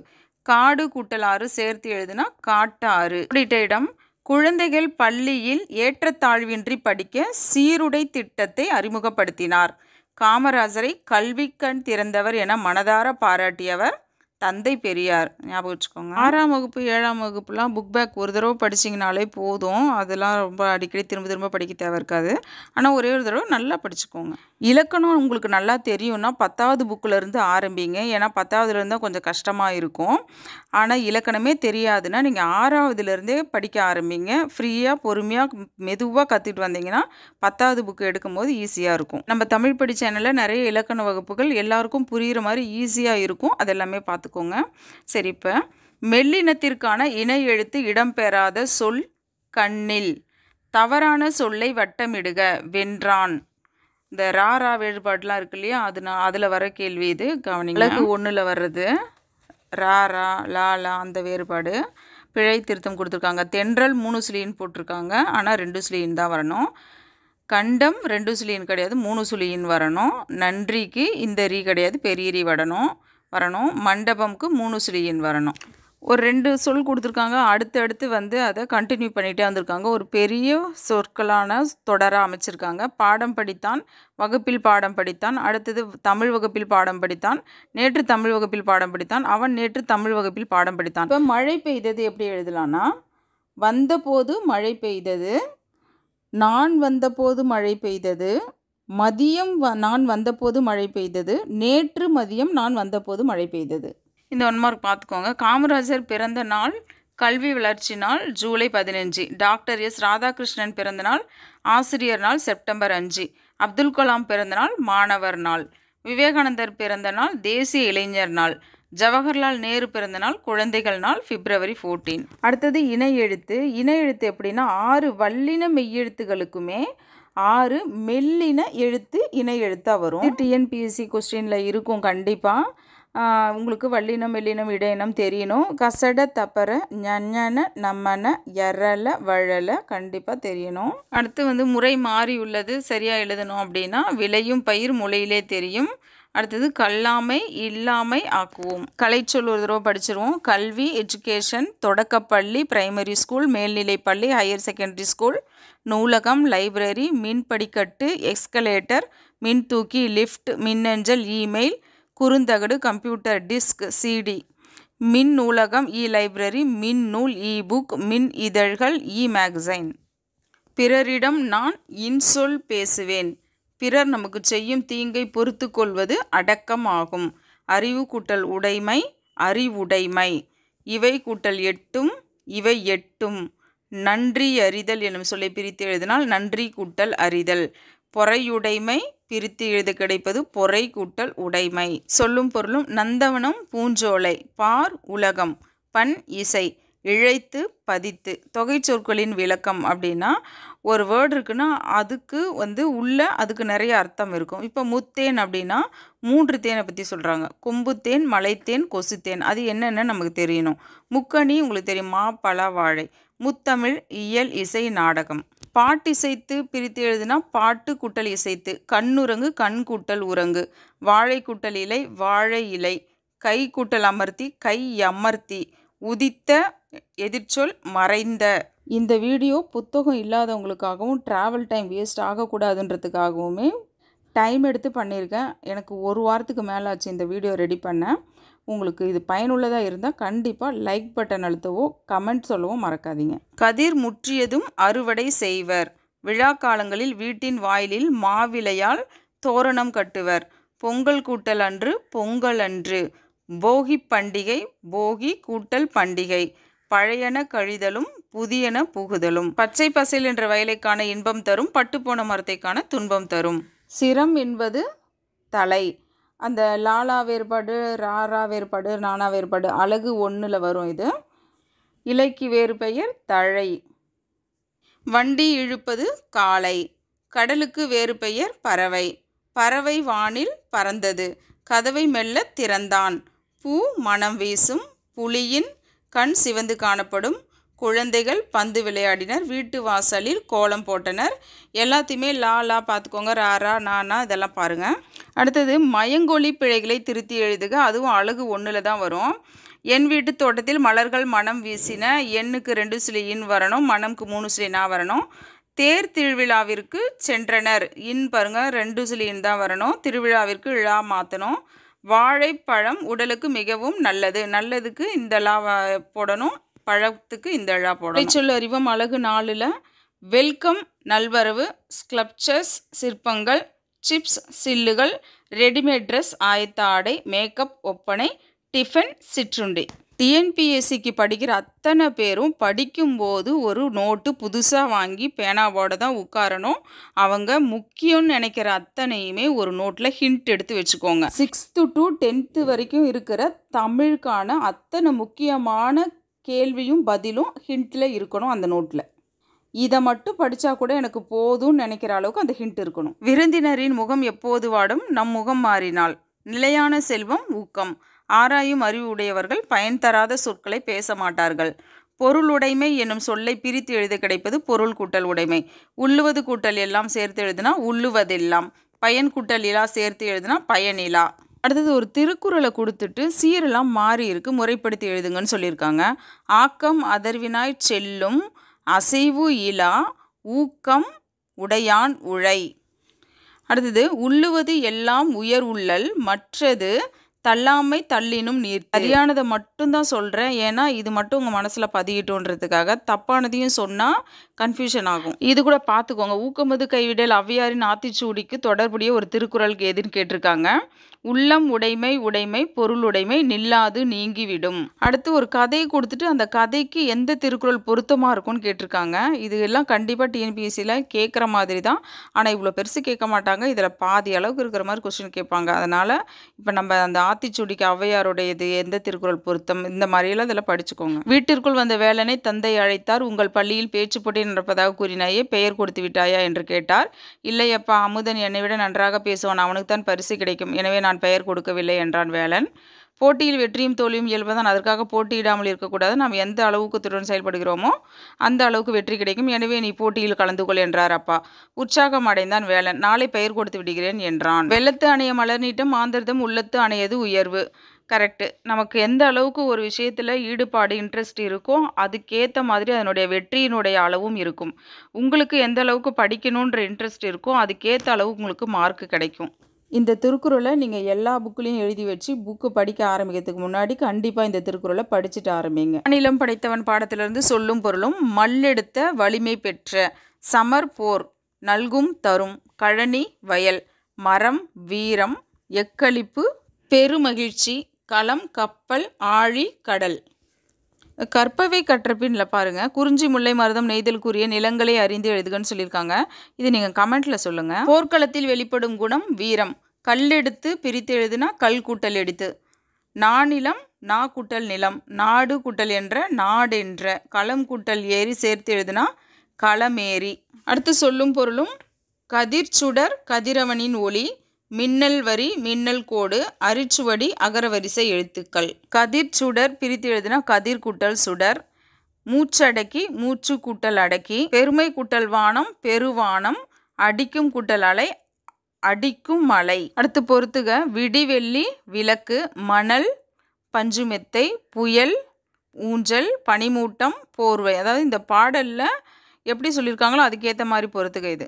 A: காடு கூட்டல் ஆறு சேர்த்து எழுதுனா காட்டாறு. இடம் குழந்தைகள் பள்ளியில் ஏற்றத்தாழ்வின்றி படிக்க சீருடை திட்டத்தை அறிமுகப்படுத்தினார். காமராஜரை கல்விக்கண் திறந்தவர் என மனதார பாராட்டியவர் தந்தை பெரியார். ஞாபகம் வச்சுக்கோங்க. 6ஆம் வகுப்பு 7ஆம் வகுப்புலாம் புக் பேக் ஒரு தடவை படிச்சிங்கனாலே போதும். அதெல்லாம் ரொம்ப அடிக்கடி திரும்ப திரும்ப படிக்க தேவை இருக்காது. ஆனால் ஒரே ஒரு தடவை நல்லா படிச்சுக்கோங்க. இலக்கணம் உங்களுக்கு நல்லா தெரியும்னா 10வது புக்கிலேருந்து ஆரம்பிங்க. ஏன்னா 10வதுலேருந்து தான் கொஞ்சம் கஷ்டமாக இருக்கும். ஆனால் இலக்கணமே தெரியாதுன்னா நீங்கள் 6வதுலேருந்தே படிக்க ஆரம்பிங்க. ஃப்ரீயாக பொறுமையாக மெதுவாக கற்றுட்டு வந்தீங்கன்னா 10வது புக்கு எடுக்கும்போது ஈஸியாக இருக்கும். நம்ம தமிழ் படி சேனலில் நிறைய இலக்கண வகுப்புகள் எல்லாருக்கும் புரிகிற மாதிரி ஈஸியாக இருக்கும். அதெல்லாமே பார்த்துக்கோங்க. சரி, இப்போ மெல்லினத்திற்கான இணை எழுத்து இடம்பெறாத சொல் கண்ணில். தவறான சொல்லை வட்டமிடுக. வென்றான். இந்த ரா வேறுபாடுலாம் இருக்கு இல்லையா, அதில் வர கேள்வி இது. கவனிங்க. அழகு 1ல் வர்றது ரா லா அந்த வேறுபாடு. பிழை திருத்தம் கொடுத்துருக்காங்க. தென்றல் 3 சுழின்னு போட்டிருக்காங்க. ஆனால் 2 சுழின்னு தான் வரணும். கண்டம் 2 சுழின்னு கிடையாது, 3 சுழின்னு வரணும். நன்றிக்கு இந்த ரீ கிடையாது, பெரிய ரீ வரணும். மண்டபம்க்கு 3 சுழின்னு வரணும். ஒரு 2 சொல் கொடுத்துருக்காங்க. அடுத்து அதை கண்டினியூ பண்ணிகிட்டே வந்திருக்காங்க. ஒரு பெரிய சொற்களான தொடராக அமைச்சிருக்காங்க. பாடம் படித்தான், வகுப்பில் பாடம் படித்தான். அடுத்தது தமிழ் வகுப்பில் பாடம் படித்தான். நேற்று தமிழ் வகுப்பில் பாடம் படித்தான். அவன் நேற்று தமிழ் வகுப்பில் பாடம் படித்தான். இப்போ மழை பெய்தது எப்படி எழுதலான்னா, வந்தபோது மழை பெய்தது, நான் வந்தபோது மழை பெய்தது, மதியம் நான் வந்தபோது மழை பெய்தது, நேற்று மதியம் நான் வந்தபோது மழை பெய்தது. இந்த 1 மார்க் பார்த்துக்கோங்க. காமராஜர் பிறந்த நாள் கல்வி வளர்ச்சி நாள் ஜூலை 15. டாக்டர் எஸ் ராதாகிருஷ்ணன் பிறந்த நாள் ஆசிரியர் நாள் செப்டம்பர் 5. அப்துல் கலாம் பிறந்த நாள் மாணவர் நாள். விவேகானந்தர் பிறந்த நாள் தேசிய இளைஞர் நாள். ஜவஹர்லால் நேரு பிறந்த நாள் குழந்தைகள் நாள் February 14. அடுத்தது இணை எழுத்து. இணை எழுத்து எப்படின்னா 6 வல்லின மெய்யெழுத்துகளுக்குமே 6 மெல்லின எழுத்து இணை எழுத்தாக வரும். டிஎன்பிஎஸ்சி கொஸ்டினில் இருக்கும் கண்டிப்பாக. உங்களுக்கு வல்லினம் மெல்லினம் இடையினம் தெரியணும். கசட தப்பற ஞன நம்மன எரல வழல கண்டிப்பாக தெரியணும். அடுத்து முறை மாறி உள்ளது சரியாக எழுதணும் அப்படின்னா விளையும் பயிர் முளையிலே தெரியும். அடுத்தது கல்லாமை இல்லாமை ஆக்குவோம். கலைச்சொல் ஒரு தடவை படிச்சிருவோம். கல்வி எஜுகேஷன், தொடக்கப்பள்ளி பிரைமரி ஸ்கூல், மேல்நிலைப்பள்ளி ஹையர் செகண்டரி ஸ்கூல், நூலகம் லைப்ரரி, மின் படிக்கட்டு எக்ஸ்கலேட்டர், மின் தூக்கி லிஃப்ட், மின்னஞ்சல் இமெயில், குறுந்தகடு கம்ப்யூட்டர் டிஸ்க் சிடி, மின் நூலகம் இ லைப்ரரி, மின் நூல் இ புக், மின் இதழ்கள் இ மேகசைன். பிறரிடம் நான் இன்சொல் பேசுவேன். பிறர் நமக்கு செய்யும் தீங்கை பொறுத்து கொள்வது அடக்கம் ஆகும். அறிவு கூட்டல் உடைமை அறிவுடைமை. இவை கூட்டல் எட்டும் இவை எட்டும். நன்றி அறிதல் எனும் சொல்லை பிரித்து எழுதினால் நன்றி கூட்டல் அறிதல். பொறையுடைமை பிரித்து எழுத கிடைப்பது பொறை கூட்டல் உடைமை. சொல்லும் பொருளும் நந்தவனம் பூஞ்சோலை, பார் உலகம், பண் இசை, இழைத்து பதித்து. தொகை சொற்களின் விளக்கம் அப்படின்னா ஒரு வேர்டு இருக்குன்னா அதுக்கு அதுக்கு நிறைய அர்த்தம் இருக்கும். இப்போ முத்தேன் அப்படின்னா 3 தேனை பற்றி சொல்கிறாங்க. கொம்புத்தேன், மலைத்தேன், கொசுத்தேன். அது என்னென்னு நமக்கு தெரியணும். முக்கணி உங்களுக்கு தெரியும், மா பலா வாழை. முத்தமிழ் இயல் இசை நாடகம். பாட்டிசைத்து பிரித்து எழுதுனா பாட்டு கூட்டல் இசைத்து. கண்ணுறங்கு கண் கூட்டல் உறங்கு. வாழை கூட்டல் இலை வாழை இலை. கை கூட்டல் அமர்த்தி கை அமர்த்தி. உதித்த எதிர்ச்சொல் மறைந்த. இந்த வீடியோ புத்தகம் இல்லாதவங்களுக்காகவும் ட்ராவல் டைம் வேஸ்ட் ஆகக்கூடாதுன்றதுக்காகவுமே டைம் எடுத்து பண்ணியிருக்கேன். எனக்கு 1 வாரத்துக்கு மேலே ஆச்சு இந்த வீடியோ ரெடி பண்ண. உங்களுக்கு இது பயனுள்ளதாக இருந்தால் கண்டிப்பாக லைக் பட்டன் அழுத்தவோ கமெண்ட் சொல்லவும் மறக்காதீங்க. கதிர் முற்றியதும் அறுவடை செய்வர். விழா காலங்களில் வீட்டின் வாயிலில் மாவிலையால் தோரணம் கட்டுவர். பொங்கல் கூட்டல் அன்று பொங்கல் அன்று. போகி பண்டிகை போகி கூட்டல் பண்டிகை. பழையன கழிதலும் புதியன புகுதலும். பச்சை பசேல் என்ற வயலைக்கான இன்பம் தரும், பட்டுப்போன மரத்தைக்கான துன்பம் தரும். சிரம் என்பது தலை. அந்த லாலா வேறுபாடு, ராரா வேறுபாடு, நானா வேறுபாடு அலகு 1ல் வரும். இது இலைக்கு வேறு பெயர் தழை. வண்டி இழுப்பது காளை. கடலுக்கு வேறு பெயர் பறவை. பறவை வானில் பறந்தது. கதவை மெல்ல திறந்தான். பூ மனம் வீசும். புலியின் கண் சிவந்து காணப்படும். குழந்தைகள் பந்து விளையாடினர். வீட்டு வாசலில் கோலம் போட்டனர். எல்லாத்தையுமே லா பார்த்துக்கோங்க. ராரா நானா இதெல்லாம் பாருங்கள். அடுத்தது மயங்கொலி பிழைகளை திருத்தி எழுதுக. அதுவும் அலகு 1ல் தான் வரும். என் வீட்டு தோட்டத்தில் மலர்கள் மனம் வீசின. எண்ணுக்கு 2 சுழி இன் வரணும், மனம்க்கு 3 சுழி நா வரணும். தேர் திருவிழாவிற்கு சென்றனர். இன் பாருங்கள் 2 சுழி இன் தான் வரணும். திருவிழாவிற்கு இழா மாற்றணும். வாழைப்பழம் உடலுக்கு மிகவும் நல்லது. நல்லதுக்கு இந்த லா போடணும், பழத்துக்கு இந்த இழா போடணும். சொல் அறிவம் அலகு 4ல் வெல்கம் நல்வரவு, ஸ்கல்ப்சர்ஸ் சிற்பங்கள், சிப்ஸ் சில்லுகள், ரெடிமேட் ட்ரெஸ் ஆயத்த ஆடை, மேக்கப் ஒப்பனை, டிஃபன் சிற்றுண்டி. டிஎன்பிஎஸ்சிக்கு படிக்கிற அத்தனை பேரும் படிக்கும்போது ஒரு நோட்டு புதுசாக வாங்கி பேனாவோட தான் உட்காரணும். அவங்க முக்கியம்னு நினைக்கிற அத்தனையுமே ஒரு நோட்டில் ஹிண்ட் எடுத்து வச்சுக்கோங்க. 6th to 10th வரைக்கும் இருக்கிற தமிழுக்கான அத்தனை முக்கியமான கேள்வியும் பதிலும் ஹிண்ட்டில் இருக்கணும் அந்த நோட்டில். இதை மட்டும் படித்தா கூட எனக்கு போதும்னு நினைக்கிற அளவுக்கு அந்த ஹிண்ட் இருக்கணும். விருந்தினரின் முகம் எப்போது வாடும், நம் முகம் மாறினால். நிலையான செல்வம் ஊக்கம். ஆராயும் அறிவு உடையவர்கள் பயன் தராத சொற்களை பேச மாட்டார்கள். பொருளுடைமை என்னும் சொல்லை பிரித்து எழுத கிடைப்பது பொருள் கூட்டல் உடைமை. உள்ளுவது கூட்டல் எல்லாம் சேர்த்து எழுதுனா உள்ளுவதெல்லாம். பயன் கூட்டல் இலா சேர்த்து எழுதுனா பயனிலா. அடுத்தது ஒரு திருக்குறளை கொடுத்துட்டு சீரெல்லாம் மாறி இருக்கு, முறைப்படுத்தி எழுதுங்கன்னு சொல்லியிருக்காங்க. ஆக்கம் அதர்வினாய் செல்லும், அசைவு இலா, ஊக்கம் உடையான் உழை. அடுத்தது உள்ளுவது எல்லாம் உயர் உள்ளல், மற்றது தள்ளாமை தள்ளினும் நீர். சரியானதை மட்டும்தான் சொல்கிறேன், ஏன்னா இது மட்டும் உங்கள் மனசில் பதியிட்டோன்றதுக்காக. தப்பானதையும் சொன்னால் கன்ஃபியூஷன் ஆகும். இது கூட பார்த்துக்கோங்க. ஊக்கமது கைவிடல் ஔவையாரின் ஆத்திச்சூடிக்கு தொடர்புடைய ஒரு திருக்குறளுக்கு எதுன்னு கேட்டிருக்காங்க. உள்ளம் உடைமை உடைமை பொருள் உடைமை நில்லாது நீங்கிவிடும். அடுத்து ஒரு கதையை கொடுத்துட்டு அந்த கதைக்கு எந்த திருக்குறள் பொருத்தமாக இருக்கும்னு கேட்டிருக்காங்க. இது எல்லாம் கண்டிப்பாக டிஎன்பிஎஸ்சியில் கேட்குற மாதிரி தான், ஆனால் இவ்வளோ பெருசு கேட்க மாட்டாங்க. இதில் பாதி அளவுக்கு இருக்கிற மாதிரி கொஸ்டின் கேட்பாங்க. அதனால் இப்போ நம்ம அந்த ஆத்திச்சூடிக்கு ஔவையாருடையது எந்த திருக்குறள் பொருத்தம் இந்த மாதிரியெல்லாம் இதில் படிச்சுக்கோங்க. வீட்டிற்குள் வந்த வேலனை தந்தை அழைத்தார். உங்கள் பள்ளியில் பேச்சு போட்டி நடப்பதாக கூறினாயே, பெயர் கொடுத்து விட்டாயா என்று கேட்டார். இல்லையப்பா, அமுதன் என்னை விட நன்றாக பேசுவான், அவனுக்கு தான் பரிசு கிடைக்கும், எனவே நான் பெயர் கொடுக்கவில்லை என்றான் வேலன். போட்டியில் வெற்றியும் தோல்வியும் இயல்புதான், அதற்காக போட்டியிடாமல் இருக்கக்கூடாது. நாம் எந்த அளவுக்கு துடன் செயல்படுகிறோமோ அந்த அளவுக்கு வெற்றி கிடைக்கும், எனவே நீ போட்டியில் கலந்து கொள் என்றார் அப்பா. உற்சாகம் அடைந்தான் வேலன். நாளை பெயர் கொடுத்து விடுகிறேன் என்றான். வெள்ளத்து அணைய மலர் நீட்டம் ஆந்திரதம் உள்ளத்து அணையது உயர்வு. கரெக்டு. நமக்கு எந்த அளவுக்கு ஒரு விஷயத்தில் ஈடுபாடு இன்ட்ரெஸ்ட் இருக்கோ அதுக்கேற்ற மாதிரி அதனுடைய வெற்றியினுடைய அளவும் இருக்கும். உங்களுக்கு எந்த அளவுக்கு படிக்கணுன்ற இன்ட்ரெஸ்ட் இருக்கோ அதுக்கேற்ற அளவு உங்களுக்கு மார்க் கிடைக்கும். இந்த திருக்குறளை நீங்கள் எல்லா புக்குலையும் எழுதி வச்சு புக்கு படிக்க ஆரம்பிக்கிறதுக்கு முன்னாடி கண்டிப்பாக இந்த திருக்குறளை படிச்சுட்டு ஆரம்பிங்க. மாநிலம் படைத்தவன் பாடத்திலிருந்து சொல்லும் பொருளும். மல்லெடுத்த வலிமை பெற்ற, சமர் போர், நல்கும் தரும், கழனி வயல், மரம் வீரம், எக்களிப்பு பெருமகிழ்ச்சி, களம் கப்பல், ஆழி கடல். கற்பவை கற்றபின்ல பாருங்கள். குறிஞ்சி முல்லை மருதம் நெய்தலுக்குரிய நிலங்களை அறிந்து எழுதுகன்னு சொல்லியிருக்காங்க. இது நீங்கள் கமெண்ட்டில் சொல்லுங்கள். போர்க்களத்தில் வெளிப்படும் குணம் வீரம். கல்லெடுத்து பிரித்து எழுதுனா கல் கூட்டல் எடுத்து. நானிலம் நா கூட்டல் நிலம், நாடு கூட்டல் என்ற நாடென்ற, களம் கூட்டல் ஏரி சேர்த்து எழுதுனா களமேரி. அடுத்து சொல்லும் பொருளும். கதிர்ச்சுடர் கதிரவனின் ஒளி, மின்னல் வரி மின்னல் கோடு, அரிச்சுவடி அகரவரிசை எழுத்துக்கள். கதிர்ச்சுடர் பிரித்து எழுதினா கதிர் கூட்டல் சுடர், மூச்சடக்கி மூச்சு கூட்டல் அடக்கி, பெருமை கூட்டல் வானம் பெருவானம், அடிக்கும் கூட்டல் அலை அடிக்கும் மலை. அடுத்து பொறுத்துக. விடிவெள்ளி விளக்கு, மணல் பஞ்சுமெத்தை, புயல் ஊஞ்சல், பனிமூட்டம் போர்வை. அதாவது இந்த பாடலில் எப்படி சொல்லியிருக்காங்களோ அதுக்கேற்ற மாதிரி பொறுத்துக. இது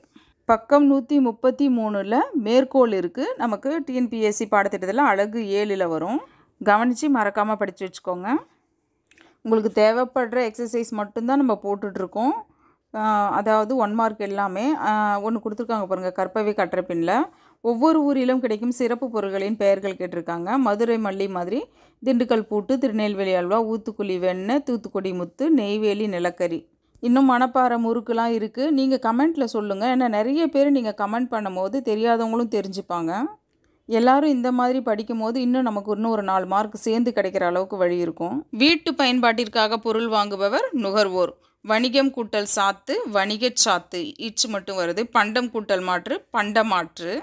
A: பக்கம் 133ல் மேற்கோள் இருக்குது. நமக்கு டிஎன்பிஎஸ்சி பாடத்திட்டத்தில் அழகு 7ல் வரும். கவனித்து மறக்காமல் படித்து வச்சுக்கோங்க. உங்களுக்கு தேவைப்படுற எக்ஸசைஸ் மட்டும்தான் நம்ம போட்டுட்ருக்கோம். அதாவது 1 மார்க் எல்லாமே ஒன்று கொடுத்துருக்காங்க பாருங்கள். கற்பவை கற்றபின்ல ஒவ்வொரு ஊரிலும் கிடைக்கும் சிறப்பு பொருட்களின் பெயர்கள் கேட்டிருக்காங்க. மதுரை மல்லி மாதிரி, திண்டுக்கல் பூட்டு, திருநெல்வேலி அல்வா, ஊத்துக்குழி வெண்ணெய், தூத்துக்குடி முத்து, நெய்வேலி நிலக்கரி. இன்னும் மணப்பாறை முறுக்குலாம் இருக்குது. நீங்கள் கமெண்ட்டில் சொல்லுங்கள். ஏன்னா நிறைய பேர் நீங்கள் கமெண்ட் பண்ணும்போது தெரியாதவங்களும் தெரிஞ்சுப்பாங்க. எல்லாரும் இந்த மாதிரி படிக்கும் போது இன்னும் நமக்கு இன்னும் ஒரு 4 மார்க் சேர்ந்து கிடைக்கிற அளவுக்கு வழி இருக்கும். வீட்டு பயன்பாட்டிற்காக பொருள் வாங்குபவர் நுகர்வோர். வணிகம் கூட்டல் சாத்து, வணிகச் சாத்து, இச்சு மட்டும் வருது. பண்டம் கூட்டல் மாற்று, பண்டமாற்று,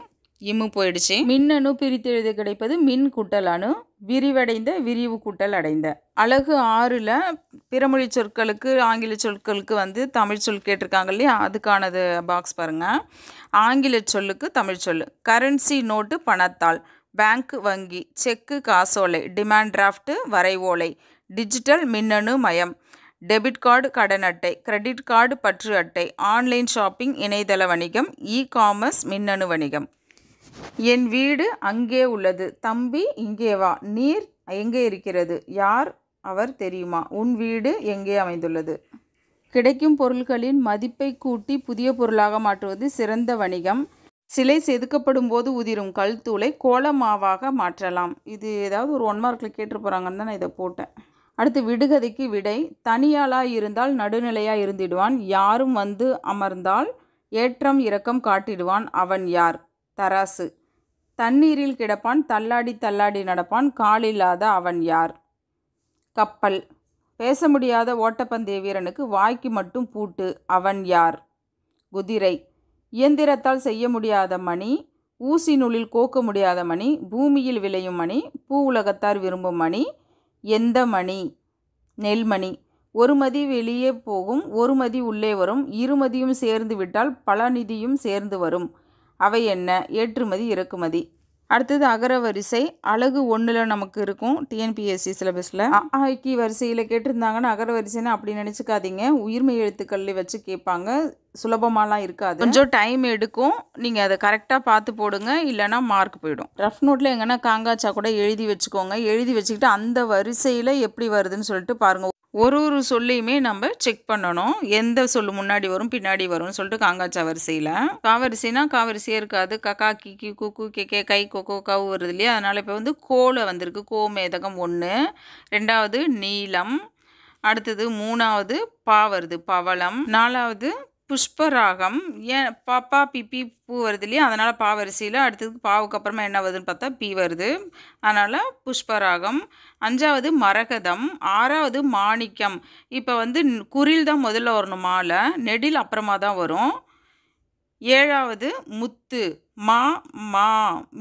A: இம்மு போயிடுச்சு. மின்னணு பிரித்து எழுத கிடைப்பது மின் கூட்டல் அணு. விரிவடைந்த, விரிவு கூட்டல் அடைந்த. அழகு 6ல் பிறமொழி சொற்களுக்கு ஆங்கில சொற்களுக்கு தமிழ் சொல் கேட்டிருக்காங்க இல்லையா, அதுக்கானது பாக்ஸ் பாருங்கள். ஆங்கில சொல்லுக்கு தமிழ் சொல். கரன்சி நோட்டு பணத்தாள், பேங்க் வங்கி, செக்கு காசோலை, டிமாண்ட் டிராஃப்ட் வரைவோலை, டிஜிட்டல் மின்னணு மயம், டெபிட் கார்டு கடன் அட்டை, கிரெடிட் கார்டு பற்று அட்டை, ஆன்லைன் ஷாப்பிங் இணையதள வணிகம், இ காமர்ஸ் மின்னணு வணிகம். என் வீடு அங்கே உள்ளது, தம்பி இங்கே வா, நீர் எங்கே இருக்கிறது, யார் அவர் தெரியுமா, உன் வீடு எங்கே அமைந்துள்ளது. கிடைக்கும் பொருட்களின் மதிப்பை கூட்டி புதிய பொருளாக மாற்றுவது சிறந்த வணிகம். சிலை செதுக்கப்படும் போது உதிரும் கல்தூளை கோலமாவாக மாற்றலாம். இது ஏதாவது ஒரு 1 மார்க்கில் கேட்டு போகிறாங்கன்னு தான் நான் இதை போட்டேன். அடுத்து விடுகதைக்கு விடை. தனியாளாக இருந்தால் நடுநிலையாக இருந்திடுவான், யாரும் வந்து அமர்ந்தால் ஏற்றம் இரக்கம் காட்டிடுவான், அவன் யார். தராசு. தண்ணீரில் கிடப்பான், தள்ளாடி தள்ளாடி நடப்பான், காலில்லாத அவன் யார். கப்பல். பேச முடியாத ஓட்டப்பந்தய வீரனுக்கு வாய்க்கு மட்டும் பூட்டு, அவன் யார். குதிரை. இயந்திரத்தால் செய்ய முடியாத மணி, ஊசி நூலில் கோக்க முடியாத மணி, பூமியில் விளையும் மணி, பூ உலகத்தார் விரும்பும் மணி, எந்த மணி. நெல்மணி. ஒரு மதி வெளியே போகும், ஒரு மதி உள்ளே வரும், இருமதியும் சேர்ந்து விட்டால் பல நிதியும் சேர்ந்து வரும். அவை என்ன. ஏற்றுமதி இறக்குமதி. அடுத்தது அகரவரிசை. அழகு 1ல் நமக்கு இருக்கும் டிஎன்பிஎஸ்சி சிலபஸில். அஆக்கி வரிசையில் கேட்டிருந்தாங்கன்னா அகரவரிசைன்னு அப்படி நினச்சிக்காதீங்க. உயிர்மை எழுத்துக்கள் வச்சு கேட்பாங்க, சுலபமாலாம் இருக்காது, கொஞ்சம் டைம் எடுக்கும். நீங்கள் அதை கரெக்டாக பார்த்து போடுங்க, இல்லைனா மார்க் போயிடும். ரஃப் நோட்டில் எங்கன்னா காங்காச்சா கூட எழுதி வச்சுக்கோங்க. எழுதி வச்சுக்கிட்டு அந்த வரிசையில் எப்படி வருதுன்னு சொல்லிட்டு பாருங்கள். ஒரு சொல்லையுமே நம்ம செக் பண்ணணும், எந்த சொல்லு முன்னாடி வரும் பின்னாடி வரும்னு சொல்லிட்டு. காங்காச்சா வரிசையில் காவரிசைனா காவரிசையே இருக்காது. கக்கா கிக்கி குக்கு கே கை கொக்கோ கவு வருது இல்லையா, அதனால் இப்போ கோல வந்திருக்கு. கோமேதகம் 1. 2வது நீலம். அடுத்தது 3வது பா வருது, பவளம். 4வது புஷ்பராகம். ஏன் பாப்பா பிபி பூ வருது இல்லையா, அதனால் பா வரிசையில். அடுத்தது பாவுக்கு அப்புறமா என்ன வருதுன்னு பார்த்தா பி வருது, அதனால் புஷ்பராகம். 5வது மரகதம். 6வது மாணிக்கம். இப்போ குறில் தான் முதல்ல வரணும், மாலை நெடில் அப்புறமா தான் வரும். 7வது முத்து. மா மா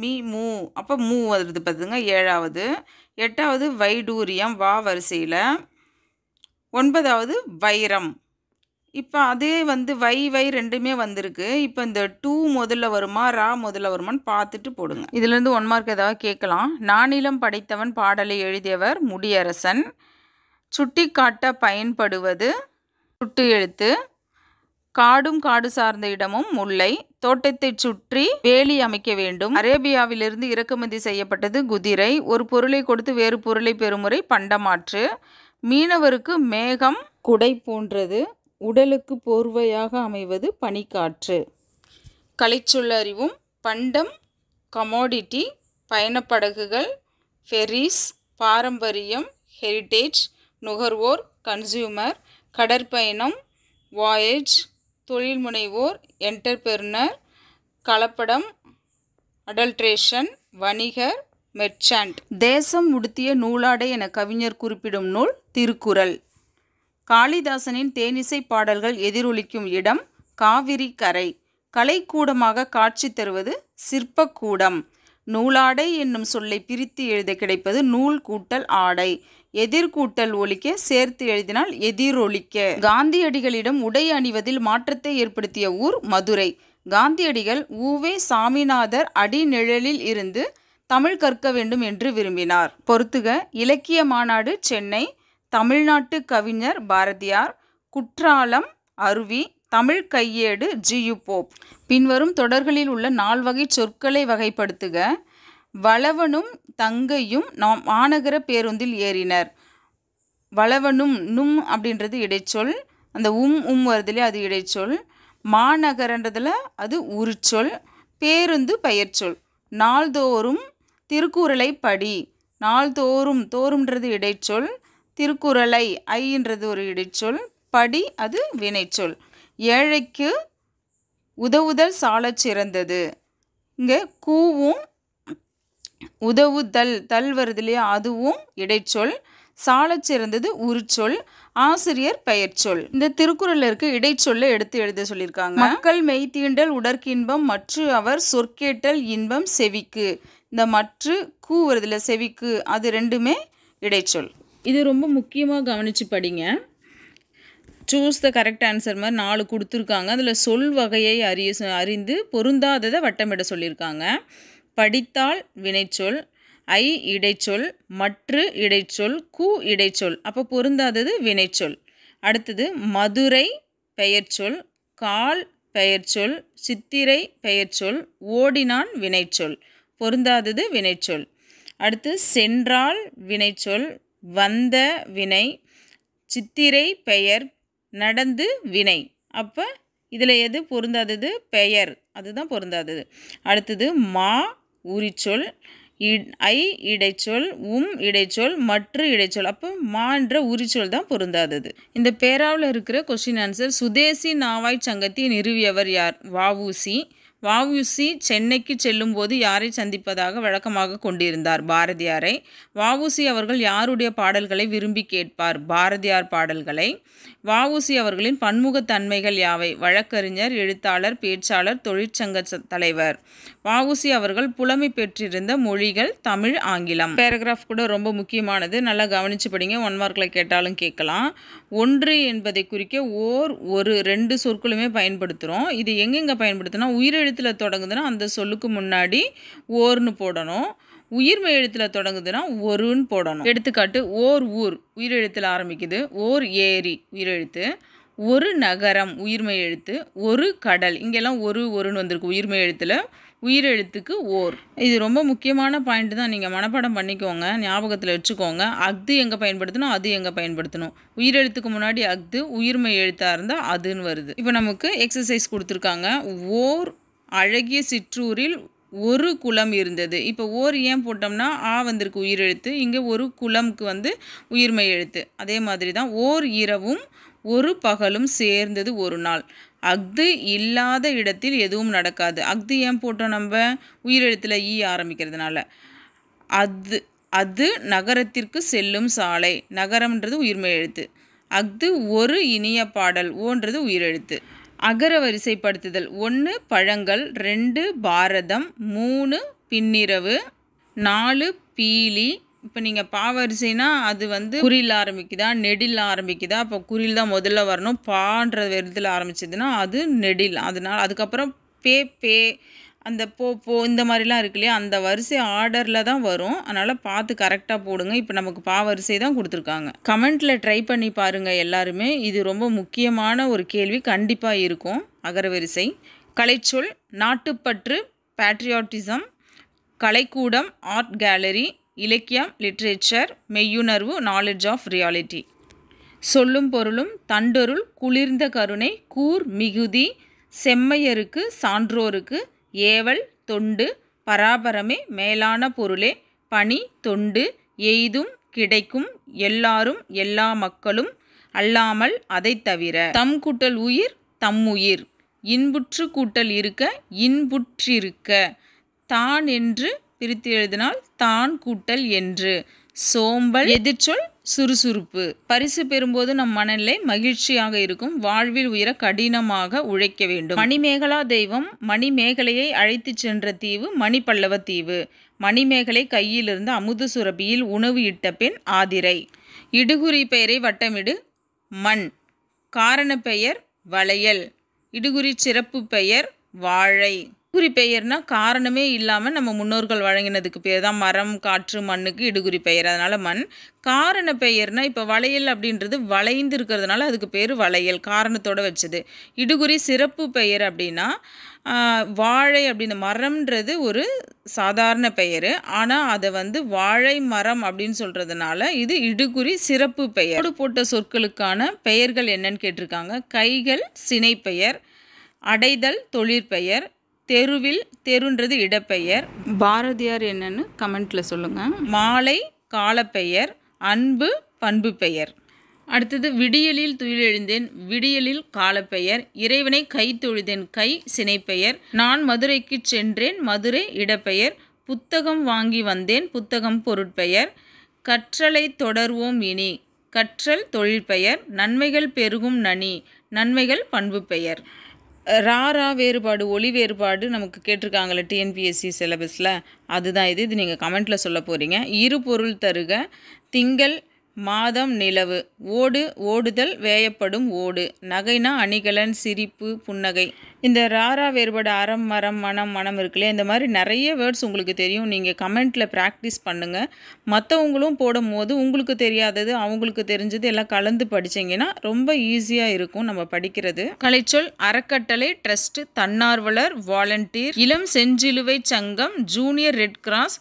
A: மீ மூ, அப்போ மூ வருது பார்த்துங்க 7வது. 8வது வைடூரியம், வா வரிசையில். 9வது வைரம். இப்போ அதே வை ரெண்டுமே வந்திருக்கு. இப்போ இந்த 2 முதல்ல வருமா, ரா முதல்ல வருமானு பார்த்துட்டு போடுங்க. இதுலேருந்து 1 மார்க் ஏதாவது கேட்கலாம். நானிலம் படைத்தவன் பாடலை எழுதியவர் முடியரசன். சுட்டி காட்ட பயன்படுவது சுட்டு எழுத்து. காடும் காடு சார்ந்த இடமும் முல்லை. தோட்டத்தை சுற்றி வேலி அமைக்க வேண்டும். அரேபியாவிலிருந்து இறக்குமதி செய்யப்பட்டது குதிரை. ஒரு பொருளை கொடுத்து வேறு பொருளை பெறுமுறை பண்டமாற்று. மீனவருக்கு மேகம் குடை போன்றது. உடலுக்கு போர்வையாக அமைவது பனிக்காற்று. கலைச்சொல்லறிவும். பண்டம் கமோடிட்டி, பயணப்படகுகள் ஃபெரிஸ், பாரம்பரியம் ஹெரிட்டேஜ், நுகர்வோர் கன்சியூமர், கடற்பயணம் வாயேஜ், தொழில் முனைவோர் என்டர்பிரினர், கலப்படம் அடல்ட்ரேஷன், வணிகர் மெர்ச்சன்ட். தேசம் உடுத்திய நூலாடை என கவிஞர் குறிப்பிடும் நூல் திருக்குறள். காளிதாசனின் தேனிசை பாடல்கள் எதிரொலிக்கும் இடம் காவிரி கரை. கலைக்கூடமாக காட்சி தருவது சிற்பக்கூடம். நூலாடை என்னும் சொல்லை பிரித்து எழுத கிடைப்பது நூல் கூட்டல் ஆடை. எதிர்கூட்டல் ஒலிக்க சேர்த்து எழுதினால் எதிரொலிக்க. காந்தியடிகளிடம் உடை அணிவதில் மாற்றத்தை ஏற்படுத்திய ஊர் மதுரை. காந்தியடிகள் உவே சாமிநாதர் அடிநிழலில் இருந்து தமிழ் கற்க வேண்டும் என்று விரும்பினார். பொறுத்துக. இலக்கிய மாநாடு சென்னை. தமிழ்நாட்டு கவிஞர் பாரதியார். குற்றாலம் அருவி. தமிழ் கையேடு ஜியு போப். பின்வரும் தொடர்களில் உள்ள 4 வகை சொற்களை வகைப்படுத்துக. வளவனும் தங்கையும் மாநகர பேருந்தில் ஏறினர். வளவனும் நும் அப்படின்றது இடைச்சொல். அந்த வருது இல்லையா, அது இடைச்சொல். மாநகரன்றதில் அது உரிச்சொல். பேருந்து பெயர்ச்சொல். நாள்தோறும் திருக்குறளை படி. நாள்தோறும், தோறும்ன்றது இடைச்சொல். திருக்குறளை, ஐன்றது ஒரு இடைச்சொல். படி அது வினைச்சொல். ஏழைக்கு உதவுதல் சாலச் சிறந்தது. இங்கே கூவும் உதவுதல், தல் வருது இல்லையா, அதுவும் இடைச்சொல். சாலச் சிறந்தது உரிச்சொல். ஆசிரியர் பெயர்ச்சொல். இந்த திருக்குறளில் இருக்க இடைச்சொல்லை எடுத்து எழுத சொல்லியிருக்காங்க. மக்கள் மெய்தீண்டல் உடற்கின்பம் மற்று அவர் சொற்கேட்டல் இன்பம் செவிக்கு. இந்த மற்று கூ வருதுல, செவிக்கு, அது ரெண்டுமே இடைச்சொல். இது ரொம்ப முக்கியமாக கவனித்து படிங்க. சூஸ் த கரெக்ட் ஆன்சர் மாதிரி 4 கொடுத்துருக்காங்க. அதில் சொல் வகையை அறிந்து பொருந்தாததை வட்டமிட சொல்லியிருக்காங்க. படித்தால் வினைச்சொல், ஐ இடைச்சொல், மற்று இடைச்சொல், கூ இடைச்சொல். அப்போ பொருந்தாதது வினைச்சொல். அடுத்தது மதுரை பெயர்ச்சொல், கால் பெயர்ச்சொல், சித்திரை பெயர்ச்சொல், ஓடினான் வினைச்சொல். பொருந்தாதது வினைச்சொல். அடுத்து சென்றால் வினைச்சொல், வந்த வினை, சித்திரை பெயர், நடந்து வினை. அப்போ இதில் எது பொருந்தாதது? பெயர், அதுதான் பொருந்தாதது. அடுத்தது மா உரிச்சொல், ஐ இடைச்சொல், இடைச்சொல், மற்று இடைச்சொல். அப்போ மான்ற உரிச்சொல் தான் பொருந்தாதது. இந்த பேராவில் இருக்கிற கொஸ்டின் ஆன்சர். சுதேசி நாவாய் சங்கத்தை நிறுவியவர் யார்? வ.உ.சி. வ.உ.சி. சென்னைக்கு செல்லும்போது யாரை சந்திப்பதாக வழக்கமாக கொண்டிருந்தார்? பாரதியாரை. வ.உ.சி. அவர்கள் யாருடைய பாடல்களை விரும்பி கேட்பார்? பாரதியார் பாடல்களை. வ.உ.சி. அவர்களின் பன்முகத்தன்மைகள் யாவை? வழக்கறிஞர், எழுத்தாளர், பேச்சாளர், தொழிற்சங்க தலைவர். வ.உ.சி. அவர்கள் புலமை பெற்றிருந்த மொழிகள் தமிழ், ஆங்கிலம். பேராகிராஃப் கூட ரொம்ப முக்கியமானது, நல்லா கவனித்து படிங்க. 1 மார்க்கில் கேட்டாலும் கேட்கலாம். ஒன்று என்பதை குறிக்க ஒரு 2 சொற்களுமே பயன்படுத்துகிறோம். இது எங்கெங்கே பயன்படுத்தினா, உயிரெழுத்தில் தொடங்குதுன்னா அந்த சொல்லுக்கு முன்னாடி ஓர்னு போடணும். உயிர்மை எழுத்தில் தொடங்குதுன்னா ஒருன்னு போடணும். எடுத்துக்காட்டு, ஓர் ஊர் உயிரெழுத்தில் ஆரம்பிக்குது. ஓர் ஏரி உயிரெழுத்து. ஒரு நகரம் உயிர்மை எழுத்து. ஒரு கடல், இங்கெல்லாம் ஒருன்னு வந்திருக்கு உயிர்மை எழுத்தில். உயிரெழுத்துக்கு ஓர். இது ரொம்ப முக்கியமான பாயிண்ட் தான், நீங்கள் மனப்பாடம் பண்ணிக்கோங்க, ஞாபகத்தில் வச்சுக்கோங்க. அஃது எங்கே பயன்படுத்தணும், அது எங்கே பயன்படுத்தணும். உயிரெழுத்துக்கு முன்னாடி அஃது, உயிர்மை எழுத்தாக இருந்தால் அதுன்னு வருது. இப்போ நமக்கு எக்ஸசைஸ் கொடுத்துருக்காங்க. ஓர் அழகிய சிற்றூரில் ஒரு குளம் இருந்தது. இப்போ ஓர் ஏன் போட்டோம்னா ஆ வந்திருக்கு உயிரெழுத்து, இங்கே ஒரு குளம்க்கு உயிர்மை எழுத்து. அதே மாதிரி தான் ஓர் இரவும் ஒரு பகலும் சேர்ந்தது ஒரு நாள். அஃது இல்லாத இடத்தில் எதுவும் நடக்காது. அஃது ஏன் போட்டோம் நம்ம? உயிரெழுத்தில் ஈ ஆரம்பிக்கிறதுனால. அது நகரத்திற்கு செல்லும் சாலை. நகரம்ன்றது உயிர்மை எழுத்து. அஃது ஒரு இனிய பாடல். ஓன்றது உயிரெழுத்து. அகர வரிசைப்படுத்துதல். 1 பழங்கள், 2 பாரதம், 3 பின்னிரவு, 4 பீலி. இப்போ நீங்கள் பாவரிசைனா அது குறில் ஆரம்பிக்குதா, நெடில் ஆரம்பிக்குதா? அப்போ குறில் தான் முதல்ல வரணும். பான்ற விதத்தில் ஆரம்பிச்சதுன்னா அது நெடில். அதனால் அதுக்கப்புறம் பே அந்த போ இந்த மாதிரிலாம் இருக்கு இல்லையா, அந்த வரிசை ஆர்டரில் தான் வரும். அதனால் பார்த்து கரெக்டாக போடுங்க. இப்போ நமக்கு பாவரிசை தான் கொடுத்துருக்காங்க. கமெண்ட்டில் ட்ரை பண்ணி பாருங்கள் எல்லாருமே. இது ரொம்ப முக்கியமான ஒரு கேள்வி, கண்டிப்பாக இருக்கும். அகரவரிசை. கலைச்சொல். நாட்டுப்பற்று, பேட்ரியாட்டிசம். கலைக்கூடம், ஆர்ட் கேலரி. இலக்கியம், லிட்ரேச்சர். மெய்யுணர்வு, நாலேஜ் ஆஃப் ரியாலிட்டி. சொல்லும் பொருளும். தண்டொருள், குளிர்ந்த கருணை, கூர் மிகுதி, செம்மையருக்கு, சான்றோருக்கு, ஏவல், தொண்டு, பராபரமே, மேலான பொருளே, பணி, தொண்டு, எய்தும், கிடைக்கும், எல்லாரும், எல்லா மக்களும், அல்லாமல், அதை தவிர. தம் கூட்டல் உயிர், தம்முயிர். இன்புற்று கூட்டல் இருக்க, இன்புற்றிருக்க. தான் என்று பிரித்து எழுதினால் தான் கூட்டல் என்று. சோம்பல். எதிர்ச்சொல் சுறுசுறுப்பு. பரிசு பெறும்போது நம் மனநிலை மகிழ்ச்சியாக இருக்கும். வாழ்வில் உயர கடினமாக உழைக்க வேண்டும். மணிமேகலா தெய்வம். மணிமேகலையை அழைத்து சென்ற தீவு மணிப்பல்லவ தீவு. மணிமேகலை கையிலிருந்து அமுத சுரபியில் உணவு இட்ட பெண் ஆதிரை. இடுகுறி பெயரை வட்டமிடு. மண். காரண பெயர் வளையல். இடுகுறி சிறப்பு பெயர் வாழை. இடுகுறி பெயர்னா காரணமே இல்லாமல் நம்ம முன்னோர்கள் வழங்கினதுக்கு பேர் தான். மரம், காற்று, மண்ணுக்கு இடுகுறி பெயர், அதனால் மண். காரண பெயர்னா இப்போ வளையல் அப்படின்றது வளைந்து இருக்கிறதுனால அதுக்கு பேர் வளையல், காரணத்தோடு வச்சது. இடுகுறி சிறப்பு பெயர் அப்படின்னா வாழை அப்படின்னு மரம்ன்றது ஒரு சாதாரண பெயர். ஆனால் அதை வந்து வாழை மரம் அப்படின்னு சொல்கிறதுனால இது இடுகுறி சிறப்பு பெயர். கோடு போட்ட சொற்களுக்கான பெயர்கள் என்னன்னு கேட்டிருக்காங்க. கைகள் சினைப்பெயர், அடைதல் தொழிற்பெயர், தெருவில் தெருன்றது இடப்பெயர். பாரதியார் என்னன்னு கமெண்ட்டில் சொல்லுங்கள். மாலை காலப்பெயர், அன்பு பண்பு பெயர். அடுத்தது விடியலில் துயிலெழுந்தேன், விடியலில் காலப்பெயர். இறைவனை கை தொழுதேன், கை சினைப்பெயர். நான் மதுரைக்கு சென்றேன், மதுரை இடப்பெயர். புத்தகம் வாங்கி வந்தேன், புத்தகம் பொருட்பெயர். கற்றலை தொடர்வோம் இனி, கற்றல் தொழிற்பெயர். நன்மைகள் பெருகும் நனி, நன்மைகள் பண்பு பெயர். ரா வேறுபாடு ஒலி வேறுபாடு நமக்கு கேட்டிருக்காங்களே டிஎன்பிஎஸ்சி சிலபஸில், அதுதான் இது. இது நீங்கள் கமெண்ட்டில் சொல்ல போகிறீங்க. இரு பொருள் தருக. திங்கள் மாதம் நிலவு. ஓடு ஓடுதல் வேயப்படும் ஓடு. நகைனா அணிகலன் சிரிப்பு புன்னகை. இந்த ரா வேறுபாடு அறம் மரம் மனம் மனம் இருக்குல்லையே, இந்த மாதிரி நிறைய வேர்ட்ஸ் உங்களுக்கு தெரியும். நீங்கள் கமெண்ட்டில் ப்ராக்டிஸ் பண்ணுங்கள். மற்றவங்களும் போடும் போது உங்களுக்கு தெரியாதது அவங்களுக்கு தெரிஞ்சது எல்லாம் கலந்து படித்தீங்கன்னா ரொம்ப ஈஸியாக இருக்கும் நம்ம படிக்கிறது. கலைச்சொல் அறக்கட்டளை, ட்ரஸ்ட், தன்னார்வலர், வாலண்டியர், இளம் செஞ்சிலுவை சங்கம், ஜூனியர் ரெட் கிராஸ்,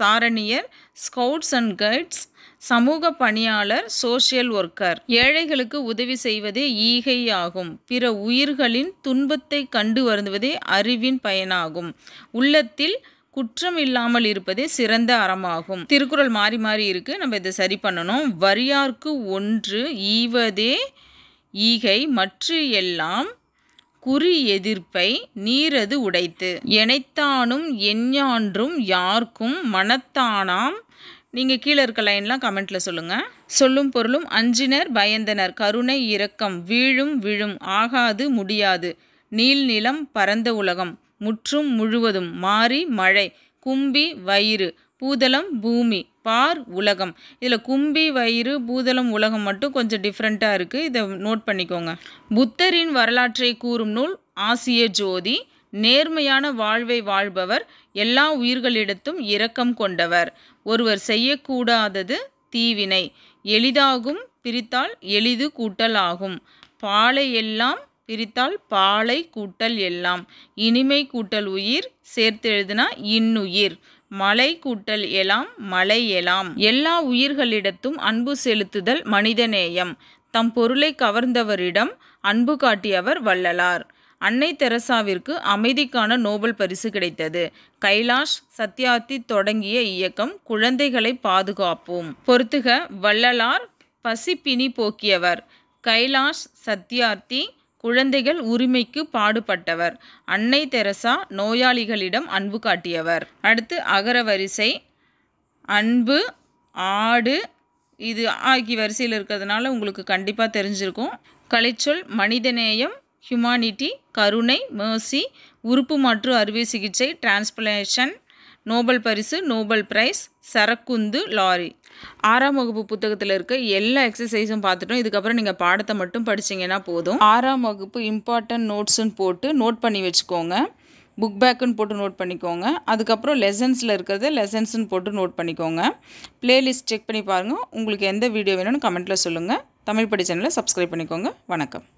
A: சாரணியர், ஸ்கவுட்ஸ் அண்ட் கைட்ஸ், சமூக பணியாளர், சோஷியல் ஒர்க்கர். ஏழைகளுக்கு உதவி செய்வதே ஈகை ஆகும். பிற உயிர்களின் துன்பத்தை கண்டு வருந்துவதே அறிவின் பயனாகும். உள்ளத்தில் குற்றம் இல்லாமல் இருப்பதே சிறந்த அறமாகும். திருக்குறள் மாறி மாறி இருக்கு, நம்ம இதை சரி பண்ணணும். வரியார்க்கு ஒன்று ஈவதே ஈகை, மற்ற எல்லாம் குறி எதிர்ப்பை நீரது உடைத்து. எனைத்தானும் எஞ்ஞான்றும் யார்க்கும் மனத்தானாம். நீங்கள் கீழே இருக்க லைன்லாம் கமெண்ட்டில் சொல்லுங்கள். சொல்லும் பொருளும் அஞ்சினர் பயந்தனர், கருணை இரக்கம், வீழும் விழும், ஆகாது முடியாது, நீள்நிலம் பரந்த உலகம், முற்றும் முழுவதும், மாறி மழை, கும்பி வயிறு, பூதளம் பூமி, பார் உலகம். இதில் கும்பி வயிறு பூதளம் உலகம் மட்டும் கொஞ்சம் டிஃப்ரெண்ட்டாக இருக்குது, இதை நோட் பண்ணிக்கோங்க. புத்தரின் வரலாற்றை கூறும் நூல் ஆசிய ஜோதி. நேர்மையான வாழ்வை வாழ்பவர், எல்லா உயிர்களிடத்தும் இரக்கம் கொண்டவர். ஒருவர் செய்யக்கூடாதது தீவினை, எளிதாகும் பிரித்தால் எளிது கூட்டல் ஆகும். பாலை எல்லாம் பிரித்தால் பாலை கூட்டல் எல்லாம். இனிமை கூட்டல் உயிர் சேர்த்து எழுதுனா இன்னுயிர். மலை கூட்டல் எலாம் மலை எலாம். எல்லா உயிர்களிடத்தும் அன்பு செலுத்துதல் மனிதநேயம். தம் பொருளை கவர்ந்தவரிடம் அன்பு காட்டியவர் வள்ளலார். அன்னை தெரசாவிற்கு அமைதிக்கான நோபல் பரிசு கிடைத்தது. கைலாஷ் சத்யார்த்தி தொடங்கிய இயக்கம் குழந்தைகளை பாதுகாப்போம். பொறுத்துக. வள்ளலார் பசிப்பினி போக்கியவர். கைலாஷ் சத்யார்த்தி குழந்தைகள் உரிமைக்கு பாடுபட்டவர். அன்னை தெரசா நோயாளிகளிடம் அன்பு காட்டியவர். அடுத்து அகரவரிசை. அன்பு, ஆடு, இது ஆகி வரிசையில் இருக்கிறதுனால உங்களுக்கு கண்டிப்பாக தெரிஞ்சிருக்கும். கலைச்சொல் மனிதநேயம், ஹியூமானிட்டி, கருணை, மேர்சி, உறுப்பு மாற்று அறுவை சிகிச்சை, டிரான்ஸ்பிளேஷன், நோபல் பரிசு, நோபல் பிரைஸ், சரக்குந்து, லாரி. 6ஆம் வகுப்பு புத்தகத்தில் இருக்க எல்லா எக்ஸசைஸும் பார்த்துட்டோம். இதுக்கப்புறம் நீங்கள் பாடத்தை மட்டும் படிச்சிங்கன்னா போதும். 6ஆம் வகுப்பு இம்பார்ட்டன்ட் நோட்ஸுன்னு போட்டு நோட் பண்ணி வச்சுக்கோங்க. புக் பேக்குன்னு போட்டு நோட் பண்ணிக்கோங்க. அதுக்கப்புறம் லெசன்ஸில் இருக்கிறது லெசன்ஸ்ன்னு போட்டு நோட் பண்ணிக்கோங்க. ப்ளேலிஸ்ட் செக் பண்ணி பாருங்கள். உங்களுக்கு எந்த வீடியோ வேணும்னு கமெண்ட்டில் சொல்லுங்கள். தமிழ் படி சேனலை சப்ஸ்கிரைப் பண்ணிக்கோங்க. வணக்கம்.